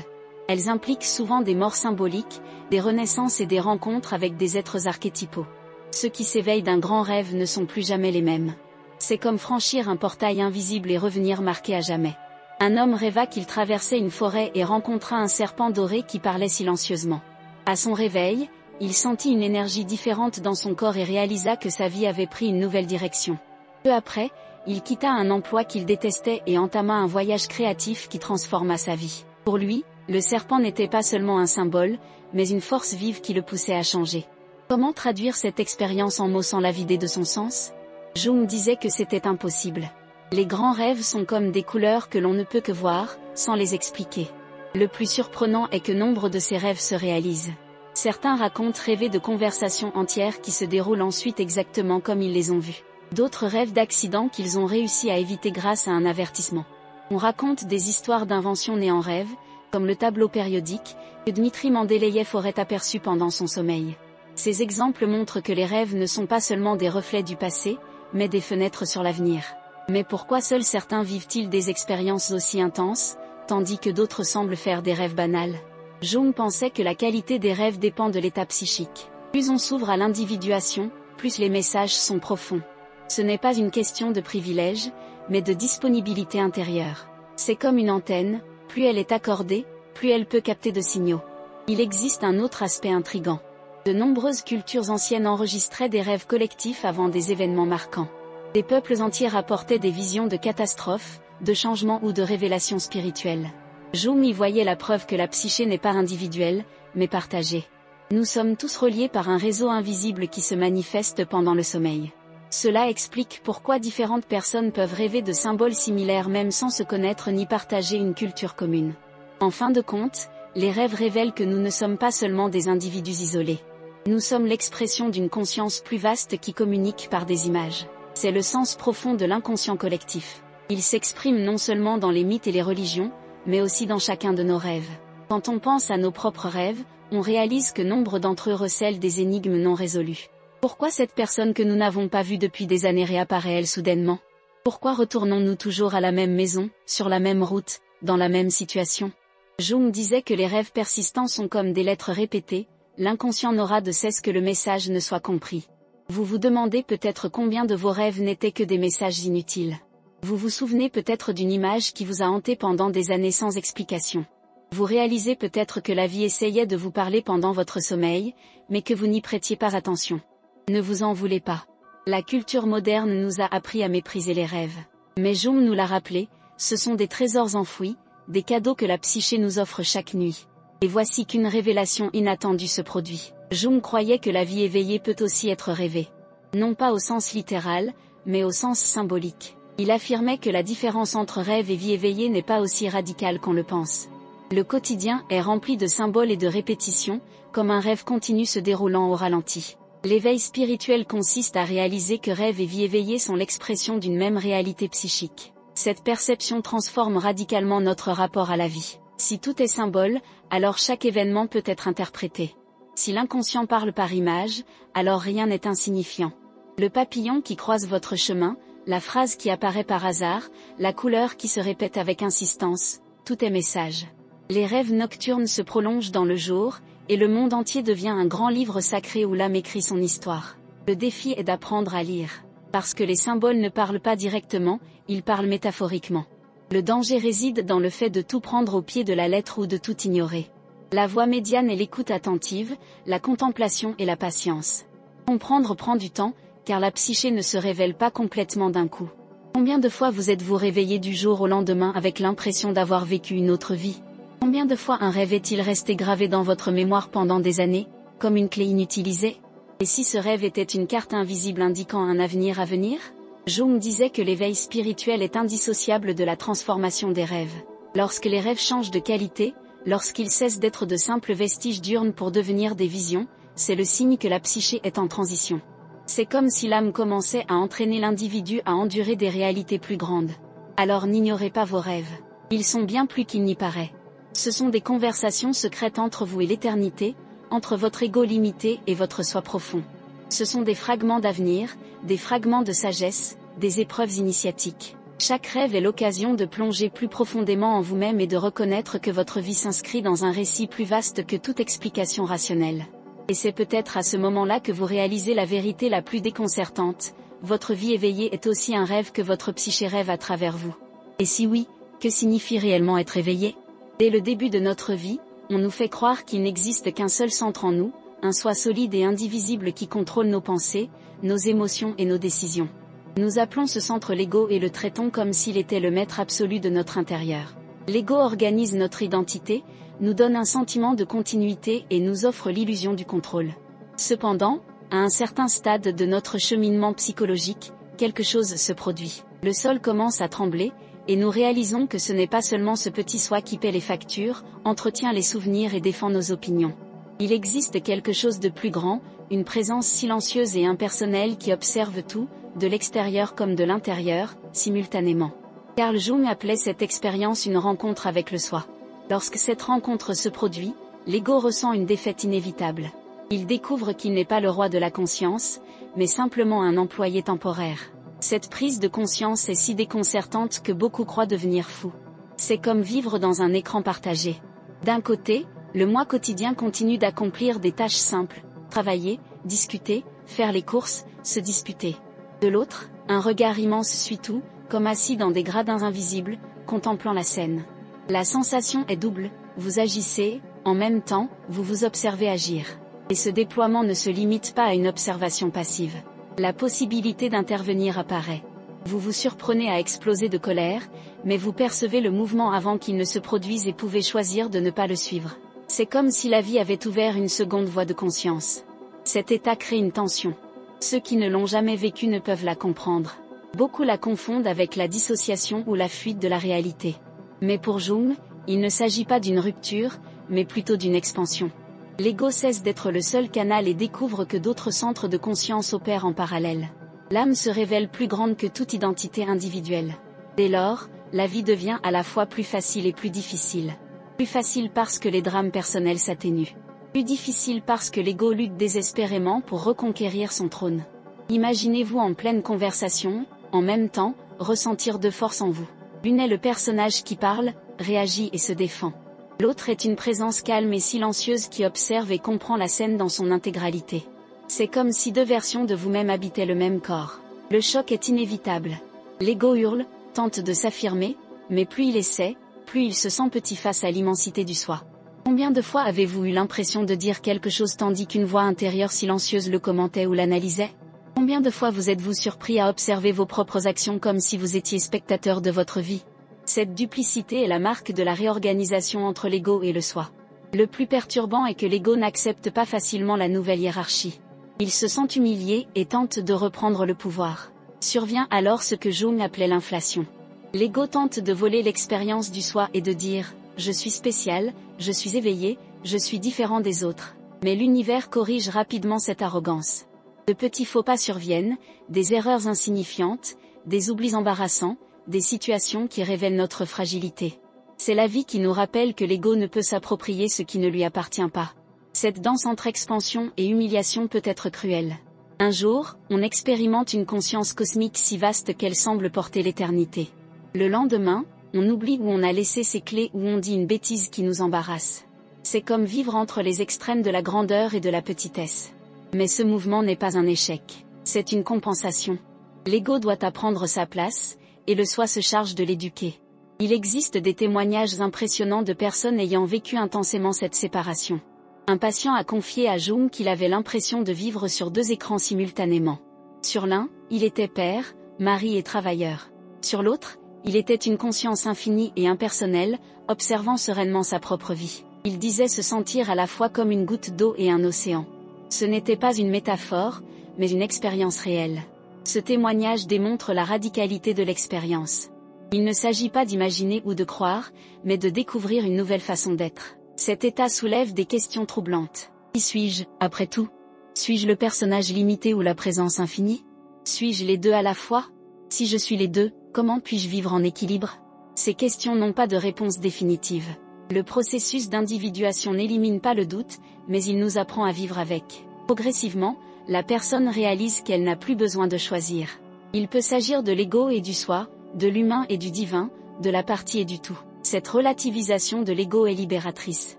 Elles impliquent souvent des morts symboliques, des renaissances et des rencontres avec des êtres archétypaux. Ceux qui s'éveillent d'un grand rêve ne sont plus jamais les mêmes. C'est comme franchir un portail invisible et revenir marqué à jamais. Un homme rêva qu'il traversait une forêt et rencontra un serpent doré qui parlait silencieusement. À son réveil, il sentit une énergie différente dans son corps et réalisa que sa vie avait pris une nouvelle direction. Peu après, il quitta un emploi qu'il détestait et entama un voyage créatif qui transforma sa vie. Pour lui, le serpent n'était pas seulement un symbole, mais une force vive qui le poussait à changer. Comment traduire cette expérience en mots sans la vider de son sens ? Jung disait que c'était impossible. Les grands rêves sont comme des couleurs que l'on ne peut que voir, sans les expliquer. Le plus surprenant est que nombre de ces rêves se réalisent. Certains racontent rêver de conversations entières qui se déroulent ensuite exactement comme ils les ont vues. D'autres rêvent d'accidents qu'ils ont réussi à éviter grâce à un avertissement. On raconte des histoires d'inventions nées en rêve, comme le tableau périodique, que Dmitri Mendeleïev aurait aperçu pendant son sommeil. Ces exemples montrent que les rêves ne sont pas seulement des reflets du passé, mais des fenêtres sur l'avenir. Mais pourquoi seuls certains vivent-ils des expériences aussi intenses, tandis que d'autres semblent faire des rêves banals ? Jung pensait que la qualité des rêves dépend de l'état psychique. Plus on s'ouvre à l'individuation, plus les messages sont profonds. Ce n'est pas une question de privilège, mais de disponibilité intérieure. C'est comme une antenne, plus elle est accordée, plus elle peut capter de signaux. Il existe un autre aspect intrigant. De nombreuses cultures anciennes enregistraient des rêves collectifs avant des événements marquants. Des peuples entiers rapportaient des visions de catastrophes, de changements ou de révélations spirituelles. Jung y voyait la preuve que la psyché n'est pas individuelle, mais partagée. Nous sommes tous reliés par un réseau invisible qui se manifeste pendant le sommeil. Cela explique pourquoi différentes personnes peuvent rêver de symboles similaires même sans se connaître ni partager une culture commune. En fin de compte, les rêves révèlent que nous ne sommes pas seulement des individus isolés. Nous sommes l'expression d'une conscience plus vaste qui communique par des images. C'est le sens profond de l'inconscient collectif. Il s'exprime non seulement dans les mythes et les religions, mais aussi dans chacun de nos rêves. Quand on pense à nos propres rêves, on réalise que nombre d'entre eux recèlent des énigmes non résolues. Pourquoi cette personne que nous n'avons pas vue depuis des années réapparaît-elle soudainement? Pourquoi retournons-nous toujours à la même maison, sur la même route, dans la même situation? Jung disait que les rêves persistants sont comme des lettres répétées, l'inconscient n'aura de cesse que le message ne soit compris. Vous vous demandez peut-être combien de vos rêves n'étaient que des messages inutiles. Vous vous souvenez peut-être d'une image qui vous a hanté pendant des années sans explication. Vous réalisez peut-être que la vie essayait de vous parler pendant votre sommeil, mais que vous n'y prêtiez pas attention. Ne vous en voulez pas. La culture moderne nous a appris à mépriser les rêves. Mais Jung nous l'a rappelé, ce sont des trésors enfouis, des cadeaux que la psyché nous offre chaque nuit. Et voici qu'une révélation inattendue se produit. Jung croyait que la vie éveillée peut aussi être rêvée. Non pas au sens littéral, mais au sens symbolique. Il affirmait que la différence entre rêve et vie éveillée n'est pas aussi radicale qu'on le pense. Le quotidien est rempli de symboles et de répétitions, comme un rêve continu se déroulant au ralenti. L'éveil spirituel consiste à réaliser que rêve et vie éveillée sont l'expression d'une même réalité psychique. Cette perception transforme radicalement notre rapport à la vie. Si tout est symbole, alors chaque événement peut être interprété. Si l'inconscient parle par image, alors rien n'est insignifiant. Le papillon qui croise votre chemin, la phrase qui apparaît par hasard, la couleur qui se répète avec insistance, tout est message. Les rêves nocturnes se prolongent dans le jour, et le monde entier devient un grand livre sacré où l'âme écrit son histoire. Le défi est d'apprendre à lire. Parce que les symboles ne parlent pas directement, ils parlent métaphoriquement. Le danger réside dans le fait de tout prendre au pied de la lettre ou de tout ignorer. La voie médiane est l'écoute attentive, la contemplation et la patience. Comprendre prend du temps, car la psyché ne se révèle pas complètement d'un coup. Combien de fois vous êtes-vous réveillé du jour au lendemain avec l'impression d'avoir vécu une autre vie? Combien de fois un rêve est-il resté gravé dans votre mémoire pendant des années, comme une clé inutilisée? Et si ce rêve était une carte invisible indiquant un avenir à venir? Jung disait que l'éveil spirituel est indissociable de la transformation des rêves. Lorsque les rêves changent de qualité, lorsqu'ils cessent d'être de simples vestiges diurnes pour devenir des visions, c'est le signe que la psyché est en transition. C'est comme si l'âme commençait à entraîner l'individu à endurer des réalités plus grandes. Alors n'ignorez pas vos rêves. Ils sont bien plus qu'il n'y paraît. Ce sont des conversations secrètes entre vous et l'éternité, entre votre ego limité et votre soi profond. Ce sont des fragments d'avenir, des fragments de sagesse, des épreuves initiatiques. Chaque rêve est l'occasion de plonger plus profondément en vous-même et de reconnaître que votre vie s'inscrit dans un récit plus vaste que toute explication rationnelle. Et c'est peut-être à ce moment-là que vous réalisez la vérité la plus déconcertante, votre vie éveillée est aussi un rêve que votre psyché rêve à travers vous. Et si oui, que signifie réellement être éveillé? Dès le début de notre vie, on nous fait croire qu'il n'existe qu'un seul centre en nous, un soi solide et indivisible qui contrôle nos pensées, nos émotions et nos décisions. Nous appelons ce centre l'ego et le traitons comme s'il était le maître absolu de notre intérieur. L'ego organise notre identité, nous donne un sentiment de continuité et nous offre l'illusion du contrôle. Cependant, à un certain stade de notre cheminement psychologique, quelque chose se produit. Le sol commence à trembler, et nous réalisons que ce n'est pas seulement ce petit soi qui paie les factures, entretient les souvenirs et défend nos opinions. Il existe quelque chose de plus grand, une présence silencieuse et impersonnelle qui observe tout, de l'extérieur comme de l'intérieur, simultanément. Carl Jung appelait cette expérience une rencontre avec le soi. Lorsque cette rencontre se produit, l'ego ressent une défaite inévitable. Il découvre qu'il n'est pas le roi de la conscience, mais simplement un employé temporaire. Cette prise de conscience est si déconcertante que beaucoup croient devenir fous. C'est comme vivre dans un écran partagé. D'un côté, le moi quotidien continue d'accomplir des tâches simples, travailler, discuter, faire les courses, se disputer. De l'autre, un regard immense suit tout, comme assis dans des gradins invisibles, contemplant la scène. La sensation est double, vous agissez, en même temps, vous vous observez agir. Et ce déploiement ne se limite pas à une observation passive. La possibilité d'intervenir apparaît. Vous vous surprenez à exploser de colère, mais vous percevez le mouvement avant qu'il ne se produise et pouvez choisir de ne pas le suivre. C'est comme si la vie avait ouvert une seconde voie de conscience. Cet état crée une tension. Ceux qui ne l'ont jamais vécu ne peuvent la comprendre. Beaucoup la confondent avec la dissociation ou la fuite de la réalité. Mais pour Jung, il ne s'agit pas d'une rupture, mais plutôt d'une expansion. L'ego cesse d'être le seul canal et découvre que d'autres centres de conscience opèrent en parallèle. L'âme se révèle plus grande que toute identité individuelle. Dès lors, la vie devient à la fois plus facile et plus difficile. Plus facile parce que les drames personnels s'atténuent. Plus difficile parce que l'ego lutte désespérément pour reconquérir son trône. Imaginez-vous en pleine conversation, en même temps, ressentir deux forces en vous. L'une est le personnage qui parle, réagit et se défend. L'autre est une présence calme et silencieuse qui observe et comprend la scène dans son intégralité. C'est comme si deux versions de vous-même habitaient le même corps. Le choc est inévitable. L'ego hurle, tente de s'affirmer, mais plus il essaie, plus il se sent petit face à l'immensité du soi. Combien de fois avez-vous eu l'impression de dire quelque chose tandis qu'une voix intérieure silencieuse le commentait ou l'analysait? Combien de fois vous êtes-vous surpris à observer vos propres actions comme si vous étiez spectateur de votre vie? Cette duplicité est la marque de la réorganisation entre l'ego et le soi. Le plus perturbant est que l'ego n'accepte pas facilement la nouvelle hiérarchie. Il se sent humilié et tente de reprendre le pouvoir. Survient alors ce que Jung appelait l'inflation. L'ego tente de voler l'expérience du soi et de dire « je suis spécial, je suis éveillé, je suis différent des autres ». Mais l'univers corrige rapidement cette arrogance. De petits faux pas surviennent, des erreurs insignifiantes, des oublis embarrassants, des situations qui révèlent notre fragilité. C'est la vie qui nous rappelle que l'ego ne peut s'approprier ce qui ne lui appartient pas. Cette danse entre expansion et humiliation peut être cruelle. Un jour, on expérimente une conscience cosmique si vaste qu'elle semble porter l'éternité. Le lendemain, on oublie où on a laissé ses clés ou on dit une bêtise qui nous embarrasse. C'est comme vivre entre les extrêmes de la grandeur et de la petitesse. Mais ce mouvement n'est pas un échec. C'est une compensation. L'ego doit apprendre sa place, et le soi se charge de l'éduquer. Il existe des témoignages impressionnants de personnes ayant vécu intensément cette séparation. Un patient a confié à Jung qu'il avait l'impression de vivre sur deux écrans simultanément. Sur l'un, il était père, mari et travailleur. Sur l'autre, il était une conscience infinie et impersonnelle, observant sereinement sa propre vie. Il disait se sentir à la fois comme une goutte d'eau et un océan. Ce n'était pas une métaphore, mais une expérience réelle. Ce témoignage démontre la radicalité de l'expérience. Il ne s'agit pas d'imaginer ou de croire, mais de découvrir une nouvelle façon d'être. Cet état soulève des questions troublantes. Qui suis-je, après tout? Suis-je le personnage limité ou la présence infinie? Suis-je les deux à la fois? Si je suis les deux, comment puis-je vivre en équilibre? Ces questions n'ont pas de réponse définitive. Le processus d'individuation n'élimine pas le doute, mais il nous apprend à vivre avec. Progressivement, la personne réalise qu'elle n'a plus besoin de choisir. Il peut s'agir de l'ego et du soi, de l'humain et du divin, de la partie et du tout. Cette relativisation de l'ego est libératrice.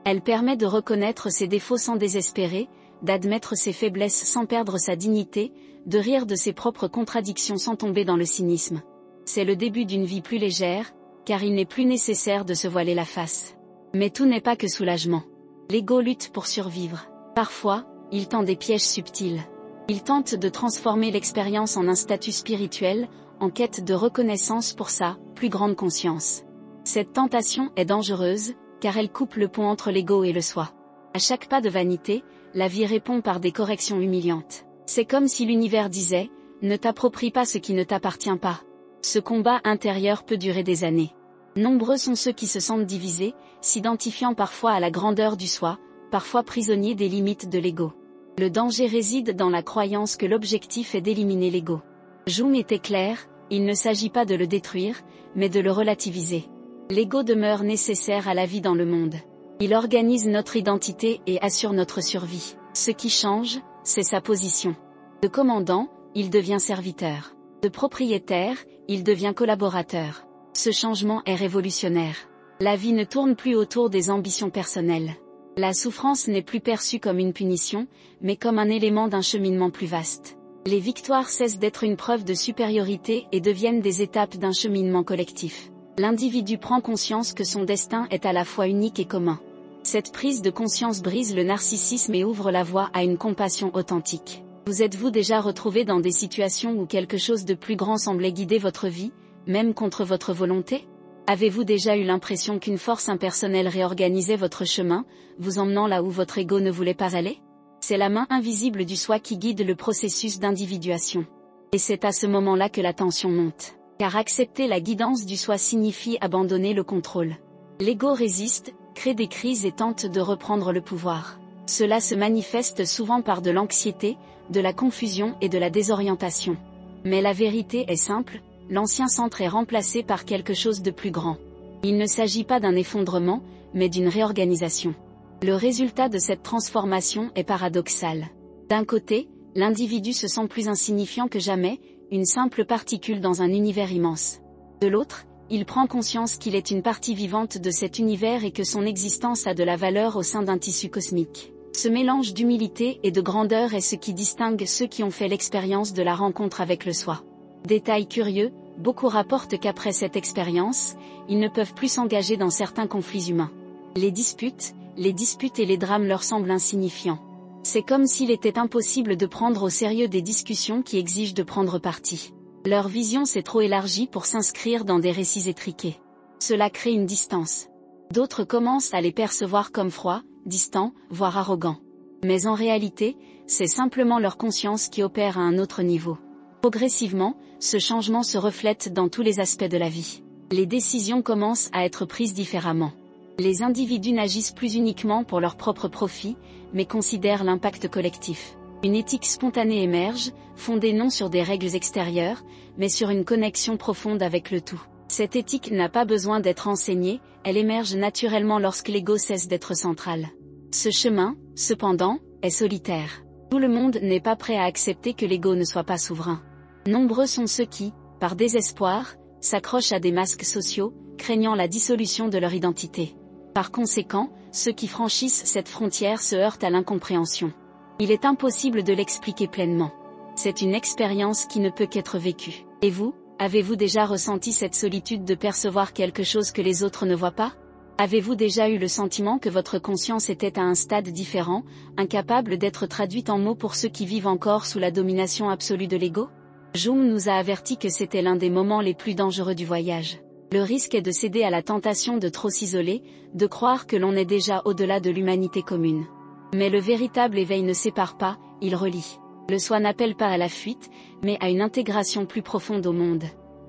Elle permet de reconnaître ses défauts sans désespérer, d'admettre ses faiblesses sans perdre sa dignité, de rire de ses propres contradictions sans tomber dans le cynisme. C'est le début d'une vie plus légère, car il n'est plus nécessaire de se voiler la face. Mais tout n'est pas que soulagement. L'ego lutte pour survivre. Parfois, il tend des pièges subtils. Il tente de transformer l'expérience en un statut spirituel, en quête de reconnaissance pour sa plus grande conscience. Cette tentation est dangereuse, car elle coupe le pont entre l'ego et le soi. À chaque pas de vanité, la vie répond par des corrections humiliantes. C'est comme si l'univers disait « Ne t'approprie pas ce qui ne t'appartient pas ». Ce combat intérieur peut durer des années. Nombreux sont ceux qui se sentent divisés, s'identifiant parfois à la grandeur du soi, parfois prisonniers des limites de l'ego. Le danger réside dans la croyance que l'objectif est d'éliminer l'ego. Jung était clair, il ne s'agit pas de le détruire, mais de le relativiser. L'ego demeure nécessaire à la vie dans le monde. Il organise notre identité et assure notre survie. Ce qui change, c'est sa position. De commandant, il devient serviteur. De propriétaire, il devient collaborateur. Ce changement est révolutionnaire. La vie ne tourne plus autour des ambitions personnelles. La souffrance n'est plus perçue comme une punition, mais comme un élément d'un cheminement plus vaste. Les victoires cessent d'être une preuve de supériorité et deviennent des étapes d'un cheminement collectif. L'individu prend conscience que son destin est à la fois unique et commun. Cette prise de conscience brise le narcissisme et ouvre la voie à une compassion authentique. Vous êtes-vous déjà retrouvé dans des situations où quelque chose de plus grand semblait guider votre vie, même contre votre volonté? Avez-vous déjà eu l'impression qu'une force impersonnelle réorganisait votre chemin, vous emmenant là où votre ego ne voulait pas aller? C'est la main invisible du soi qui guide le processus d'individuation. Et c'est à ce moment-là que la tension monte. Car accepter la guidance du soi signifie abandonner le contrôle. L'ego résiste, crée des crises et tente de reprendre le pouvoir. Cela se manifeste souvent par de l'anxiété, de la confusion et de la désorientation. Mais la vérité est simple, l'ancien centre est remplacé par quelque chose de plus grand. Il ne s'agit pas d'un effondrement, mais d'une réorganisation. Le résultat de cette transformation est paradoxal. D'un côté, l'individu se sent plus insignifiant que jamais, une simple particule dans un univers immense. De l'autre, il prend conscience qu'il est une partie vivante de cet univers et que son existence a de la valeur au sein d'un tissu cosmique. Ce mélange d'humilité et de grandeur est ce qui distingue ceux qui ont fait l'expérience de la rencontre avec le soi. Détail curieux, beaucoup rapportent qu'après cette expérience, ils ne peuvent plus s'engager dans certains conflits humains. Les disputes et les drames leur semblent insignifiants. C'est comme s'il était impossible de prendre au sérieux des discussions qui exigent de prendre parti. Leur vision s'est trop élargie pour s'inscrire dans des récits étriqués. Cela crée une distance. D'autres commencent à les percevoir comme froids, distants, voire arrogants. Mais en réalité, c'est simplement leur conscience qui opère à un autre niveau. Progressivement, ce changement se reflète dans tous les aspects de la vie. Les décisions commencent à être prises différemment. Les individus n'agissent plus uniquement pour leur propre profit, mais considèrent l'impact collectif. Une éthique spontanée émerge, fondée non sur des règles extérieures, mais sur une connexion profonde avec le tout. Cette éthique n'a pas besoin d'être enseignée, elle émerge naturellement lorsque l'ego cesse d'être central. Ce chemin, cependant, est solitaire. Tout le monde n'est pas prêt à accepter que l'ego ne soit pas souverain. Nombreux sont ceux qui, par désespoir, s'accrochent à des masques sociaux, craignant la dissolution de leur identité. Par conséquent, ceux qui franchissent cette frontière se heurtent à l'incompréhension. Il est impossible de l'expliquer pleinement. C'est une expérience qui ne peut qu'être vécue. Et vous, avez-vous déjà ressenti cette solitude de percevoir quelque chose que les autres ne voient pas? Avez-vous déjà eu le sentiment que votre conscience était à un stade différent, incapable d'être traduite en mots pour ceux qui vivent encore sous la domination absolue de l'ego? Jung nous a averti que c'était l'un des moments les plus dangereux du voyage. Le risque est de céder à la tentation de trop s'isoler, de croire que l'on est déjà au-delà de l'humanité commune. Mais le véritable éveil ne sépare pas, il relie. Le soi n'appelle pas à la fuite, mais à une intégration plus profonde au monde.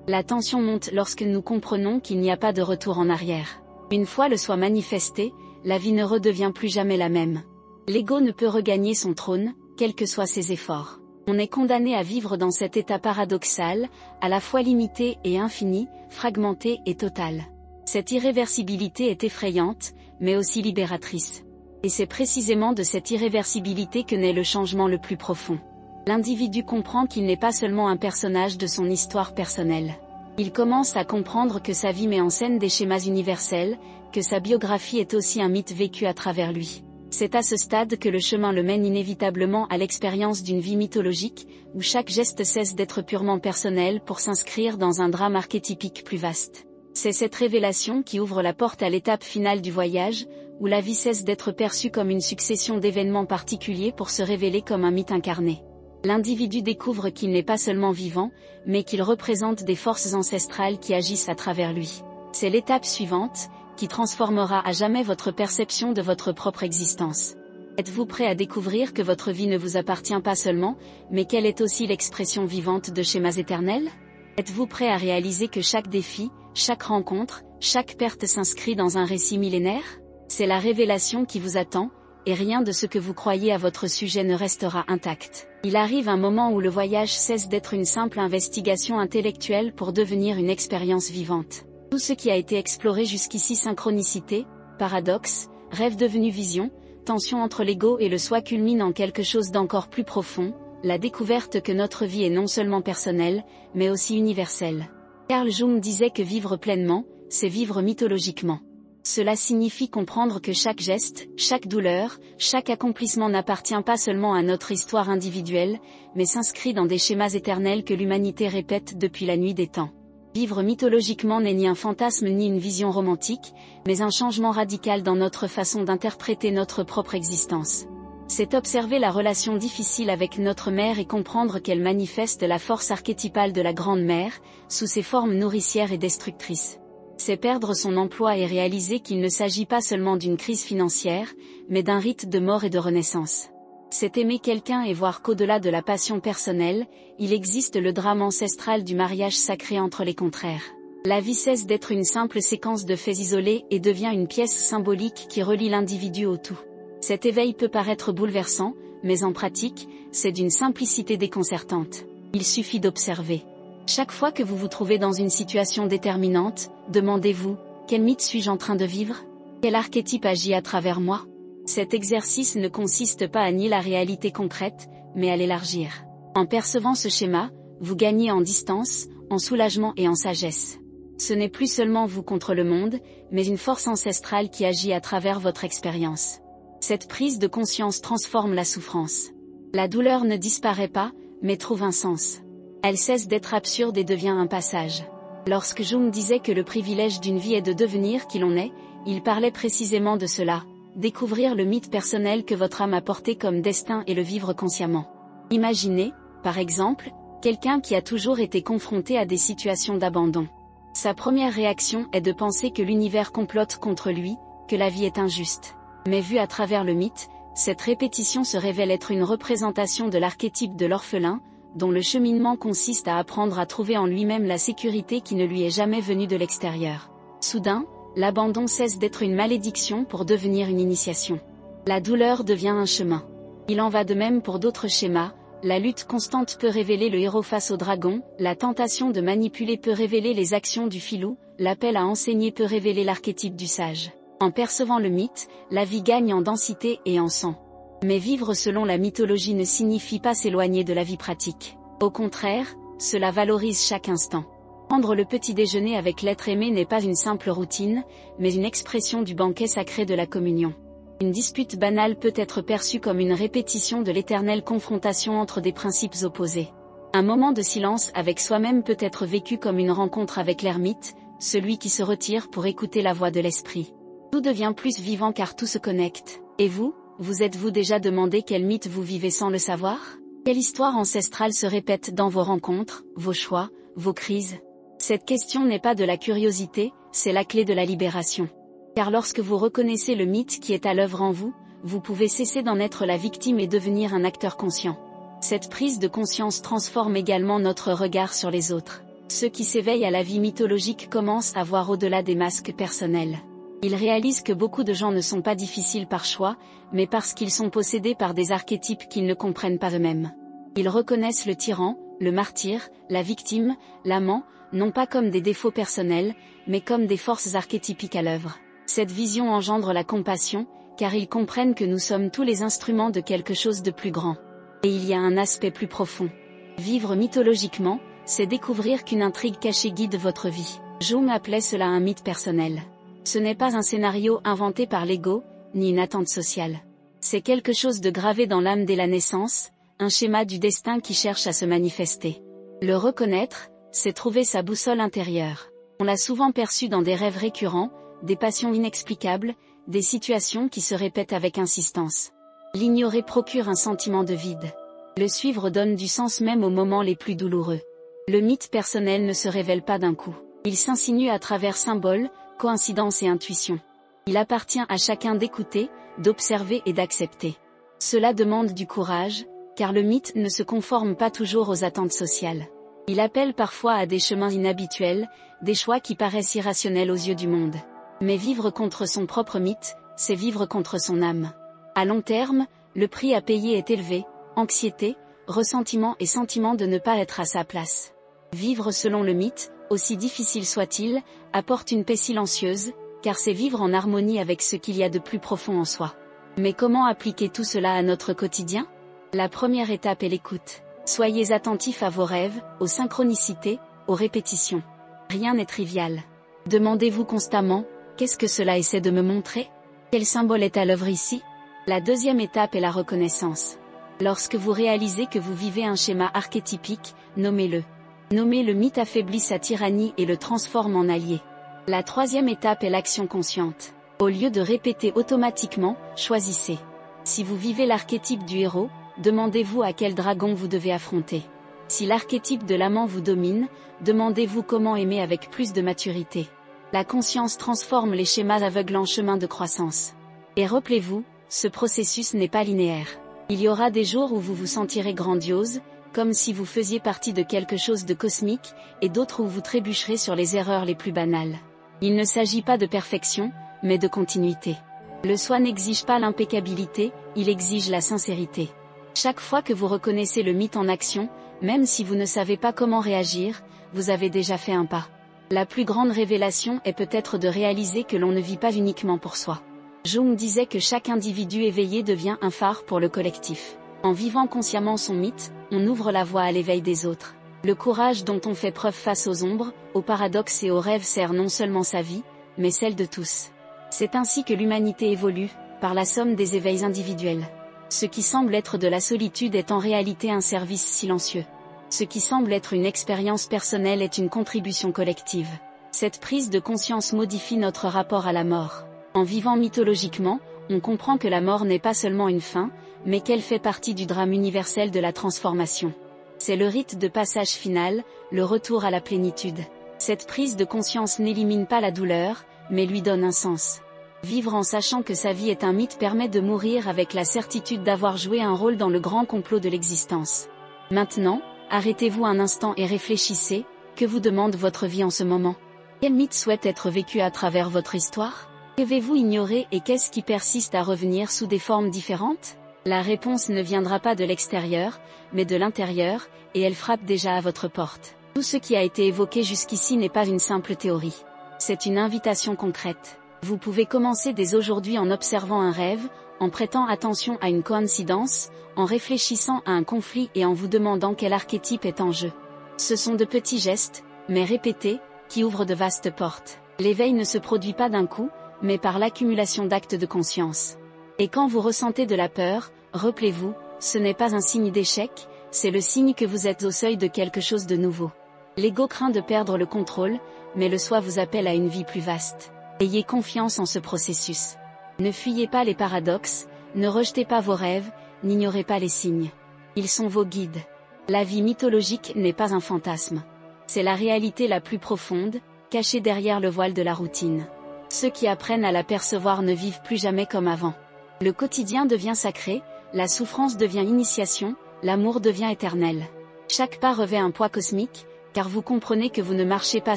La tension monte lorsque nous comprenons qu'il n'y a pas de retour en arrière. Une fois le soi manifesté, la vie ne redevient plus jamais la même. L'ego ne peut regagner son trône, quels que soient ses efforts. On est condamné à vivre dans cet état paradoxal, à la fois limité et infini, fragmenté et total. Cette irréversibilité est effrayante, mais aussi libératrice. Et c'est précisément de cette irréversibilité que naît le changement le plus profond. L'individu comprend qu'il n'est pas seulement un personnage de son histoire personnelle. Il commence à comprendre que sa vie met en scène des schémas universels, que sa biographie est aussi un mythe vécu à travers lui. C'est à ce stade que le chemin le mène inévitablement à l'expérience d'une vie mythologique, où chaque geste cesse d'être purement personnel pour s'inscrire dans un drame archétypique plus vaste. C'est cette révélation qui ouvre la porte à l'étape finale du voyage, où la vie cesse d'être perçue comme une succession d'événements particuliers pour se révéler comme un mythe incarné. L'individu découvre qu'il n'est pas seulement vivant, mais qu'il représente des forces ancestrales qui agissent à travers lui. C'est l'étape suivante, qui transformera à jamais votre perception de votre propre existence. Êtes-vous prêt à découvrir que votre vie ne vous appartient pas seulement, mais qu'elle est aussi l'expression vivante de schémas éternels? Êtes-vous prêt à réaliser que chaque défi, chaque rencontre, chaque perte s'inscrit dans un récit millénaire? C'est la révélation qui vous attend, et rien de ce que vous croyez à votre sujet ne restera intact. Il arrive un moment où le voyage cesse d'être une simple investigation intellectuelle pour devenir une expérience vivante. Tout ce qui a été exploré jusqu'ici, synchronicité, paradoxe, rêve devenu vision, tension entre l'ego et le soi, culmine en quelque chose d'encore plus profond, la découverte que notre vie est non seulement personnelle, mais aussi universelle. Carl Jung disait que vivre pleinement, c'est vivre mythologiquement. Cela signifie comprendre que chaque geste, chaque douleur, chaque accomplissement n'appartient pas seulement à notre histoire individuelle, mais s'inscrit dans des schémas éternels que l'humanité répète depuis la nuit des temps. Vivre mythologiquement n'est ni un fantasme ni une vision romantique, mais un changement radical dans notre façon d'interpréter notre propre existence. C'est observer la relation difficile avec notre mère et comprendre qu'elle manifeste la force archétypale de la Grande Mère, sous ses formes nourricières et destructrices. C'est perdre son emploi et réaliser qu'il ne s'agit pas seulement d'une crise financière, mais d'un rite de mort et de renaissance. C'est aimer quelqu'un et voir qu'au-delà de la passion personnelle, il existe le drame ancestral du mariage sacré entre les contraires. La vie cesse d'être une simple séquence de faits isolés et devient une pièce symbolique qui relie l'individu au tout. Cet éveil peut paraître bouleversant, mais en pratique, c'est d'une simplicité déconcertante. Il suffit d'observer. Chaque fois que vous vous trouvez dans une situation déterminante, demandez-vous, quel mythe suis-je en train de vivre? Quel archétype agit à travers moi? Cet exercice ne consiste pas à nier la réalité concrète, mais à l'élargir. En percevant ce schéma, vous gagnez en distance, en soulagement et en sagesse. Ce n'est plus seulement vous contre le monde, mais une force ancestrale qui agit à travers votre expérience. Cette prise de conscience transforme la souffrance. La douleur ne disparaît pas, mais trouve un sens. Elle cesse d'être absurde et devient un passage. Lorsque Jung disait que le privilège d'une vie est de devenir qui l'on est, il parlait précisément de cela, découvrir le mythe personnel que votre âme a porté comme destin et le vivre consciemment. Imaginez, par exemple, quelqu'un qui a toujours été confronté à des situations d'abandon. Sa première réaction est de penser que l'univers complote contre lui, que la vie est injuste. Mais vue à travers le mythe, cette répétition se révèle être une représentation de l'archétype de l'orphelin, dont le cheminement consiste à apprendre à trouver en lui-même la sécurité qui ne lui est jamais venue de l'extérieur. Soudain, l'abandon cesse d'être une malédiction pour devenir une initiation. La douleur devient un chemin. Il en va de même pour d'autres schémas. La lutte constante peut révéler le héros face au dragon, la tentation de manipuler peut révéler les actions du filou, l'appel à enseigner peut révéler l'archétype du sage. En percevant le mythe, la vie gagne en densité et en sens. Mais vivre selon la mythologie ne signifie pas s'éloigner de la vie pratique. Au contraire, cela valorise chaque instant. Prendre le petit déjeuner avec l'être aimé n'est pas une simple routine, mais une expression du banquet sacré de la communion. Une dispute banale peut être perçue comme une répétition de l'éternelle confrontation entre des principes opposés. Un moment de silence avec soi-même peut être vécu comme une rencontre avec l'ermite, celui qui se retire pour écouter la voix de l'esprit. Tout devient plus vivant car tout se connecte. Et vous, vous êtes-vous déjà demandé quel mythe vous vivez sans le savoir? Quelle histoire ancestrale se répète dans vos rencontres, vos choix, vos crises? Cette question n'est pas de la curiosité, c'est la clé de la libération. Car lorsque vous reconnaissez le mythe qui est à l'œuvre en vous, vous pouvez cesser d'en être la victime et devenir un acteur conscient. Cette prise de conscience transforme également notre regard sur les autres. Ceux qui s'éveillent à la vie mythologique commencent à voir au-delà des masques personnels. Ils réalisent que beaucoup de gens ne sont pas difficiles par choix, mais parce qu'ils sont possédés par des archétypes qu'ils ne comprennent pas eux-mêmes. Ils reconnaissent le tyran, le martyr, la victime, l'amant, non pas comme des défauts personnels, mais comme des forces archétypiques à l'œuvre. Cette vision engendre la compassion, car ils comprennent que nous sommes tous les instruments de quelque chose de plus grand. Et il y a un aspect plus profond. Vivre mythologiquement, c'est découvrir qu'une intrigue cachée guide votre vie. Jung appelait cela un mythe personnel. Ce n'est pas un scénario inventé par l'ego, ni une attente sociale. C'est quelque chose de gravé dans l'âme dès la naissance, un schéma du destin qui cherche à se manifester. Le reconnaître, c'est trouver sa boussole intérieure. On l'a souvent perçu dans des rêves récurrents, des passions inexplicables, des situations qui se répètent avec insistance. L'ignorer procure un sentiment de vide. Le suivre donne du sens même aux moments les plus douloureux. Le mythe personnel ne se révèle pas d'un coup. Il s'insinue à travers symboles, coïncidences et intuitions. Il appartient à chacun d'écouter, d'observer et d'accepter. Cela demande du courage, car le mythe ne se conforme pas toujours aux attentes sociales. Il appelle parfois à des chemins inhabituels, des choix qui paraissent irrationnels aux yeux du monde. Mais vivre contre son propre mythe, c'est vivre contre son âme. À long terme, le prix à payer est élevé, anxiété, ressentiment et sentiment de ne pas être à sa place. Vivre selon le mythe, aussi difficile soit-il, apporte une paix silencieuse, car c'est vivre en harmonie avec ce qu'il y a de plus profond en soi. Mais comment appliquer tout cela à notre quotidien? La première étape est l'écoute. Soyez attentifs à vos rêves, aux synchronicités, aux répétitions. Rien n'est trivial. Demandez-vous constamment, qu'est-ce que cela essaie de me montrer? Quel symbole est à l'œuvre ici? La deuxième étape est la reconnaissance. Lorsque vous réalisez que vous vivez un schéma archétypique, nommez-le. Nommer le mythe affaiblit sa tyrannie et le transforme en allié. La troisième étape est l'action consciente. Au lieu de répéter automatiquement, choisissez. Si vous vivez l'archétype du héros, demandez-vous à quel dragon vous devez affronter. Si l'archétype de l'amant vous domine, demandez-vous comment aimer avec plus de maturité. La conscience transforme les schémas aveugles en chemin de croissance. Et rappelez-vous, ce processus n'est pas linéaire. Il y aura des jours où vous vous sentirez grandiose, comme si vous faisiez partie de quelque chose de cosmique, et d'autres où vous trébucherez sur les erreurs les plus banales. Il ne s'agit pas de perfection, mais de continuité. Le soi n'exige pas l'impeccabilité, il exige la sincérité. Chaque fois que vous reconnaissez le mythe en action, même si vous ne savez pas comment réagir, vous avez déjà fait un pas. La plus grande révélation est peut-être de réaliser que l'on ne vit pas uniquement pour soi. Jung disait que chaque individu éveillé devient un phare pour le collectif. En vivant consciemment son mythe, on ouvre la voie à l'éveil des autres. Le courage dont on fait preuve face aux ombres, aux paradoxes et aux rêves sert non seulement sa vie, mais celle de tous. C'est ainsi que l'humanité évolue, par la somme des éveils individuels. Ce qui semble être de la solitude est en réalité un service silencieux. Ce qui semble être une expérience personnelle est une contribution collective. Cette prise de conscience modifie notre rapport à la mort. En vivant mythologiquement, on comprend que la mort n'est pas seulement une fin, mais qu'elle fait partie du drame universel de la transformation. C'est le rite de passage final, le retour à la plénitude. Cette prise de conscience n'élimine pas la douleur, mais lui donne un sens. Vivre en sachant que sa vie est un mythe permet de mourir avec la certitude d'avoir joué un rôle dans le grand complot de l'existence. Maintenant, arrêtez-vous un instant et réfléchissez, que vous demande votre vie en ce moment? Quel mythe souhaite être vécu à travers votre histoire? Qu'avez-vous ignoré et qu'est-ce qui persiste à revenir sous des formes différentes? La réponse ne viendra pas de l'extérieur, mais de l'intérieur, et elle frappe déjà à votre porte. Tout ce qui a été évoqué jusqu'ici n'est pas une simple théorie. C'est une invitation concrète. Vous pouvez commencer dès aujourd'hui en observant un rêve, en prêtant attention à une coïncidence, en réfléchissant à un conflit et en vous demandant quel archétype est en jeu. Ce sont de petits gestes, mais répétés, qui ouvrent de vastes portes. L'éveil ne se produit pas d'un coup, mais par l'accumulation d'actes de conscience. Et quand vous ressentez de la peur, rappelez-vous, ce n'est pas un signe d'échec, c'est le signe que vous êtes au seuil de quelque chose de nouveau. L'ego craint de perdre le contrôle, mais le soi vous appelle à une vie plus vaste. Ayez confiance en ce processus. Ne fuyez pas les paradoxes, ne rejetez pas vos rêves, n'ignorez pas les signes. Ils sont vos guides. La vie mythologique n'est pas un fantasme. C'est la réalité la plus profonde, cachée derrière le voile de la routine. Ceux qui apprennent à la percevoir ne vivent plus jamais comme avant. Le quotidien devient sacré, la souffrance devient initiation, l'amour devient éternel. Chaque pas revêt un poids cosmique, car vous comprenez que vous ne marchez pas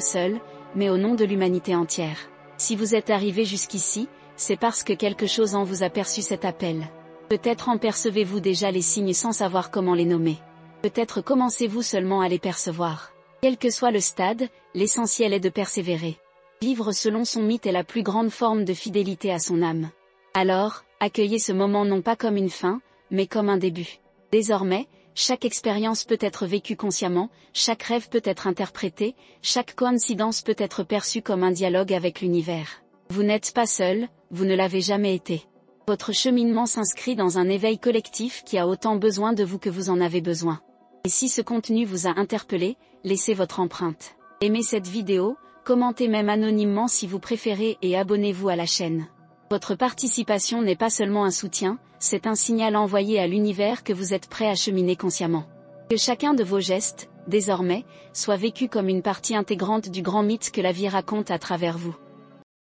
seul, mais au nom de l'humanité entière. Si vous êtes arrivé jusqu'ici, c'est parce que quelque chose en vous a perçu cet appel. Peut-être en percevez-vous déjà les signes sans savoir comment les nommer. Peut-être commencez-vous seulement à les percevoir. Quel que soit le stade, l'essentiel est de persévérer. Vivre selon son mythe est la plus grande forme de fidélité à son âme. Alors, accueillez ce moment non pas comme une fin, mais comme un début. Désormais, chaque expérience peut être vécue consciemment, chaque rêve peut être interprété, chaque coïncidence peut être perçue comme un dialogue avec l'univers. Vous n'êtes pas seul, vous ne l'avez jamais été. Votre cheminement s'inscrit dans un éveil collectif qui a autant besoin de vous que vous en avez besoin. Et si ce contenu vous a interpellé, laissez votre empreinte. Aimez cette vidéo, commentez même anonymement si vous préférez et abonnez-vous à la chaîne. Votre participation n'est pas seulement un soutien, c'est un signal envoyé à l'univers que vous êtes prêt à cheminer consciemment. Que chacun de vos gestes, désormais, soit vécu comme une partie intégrante du grand mythe que la vie raconte à travers vous.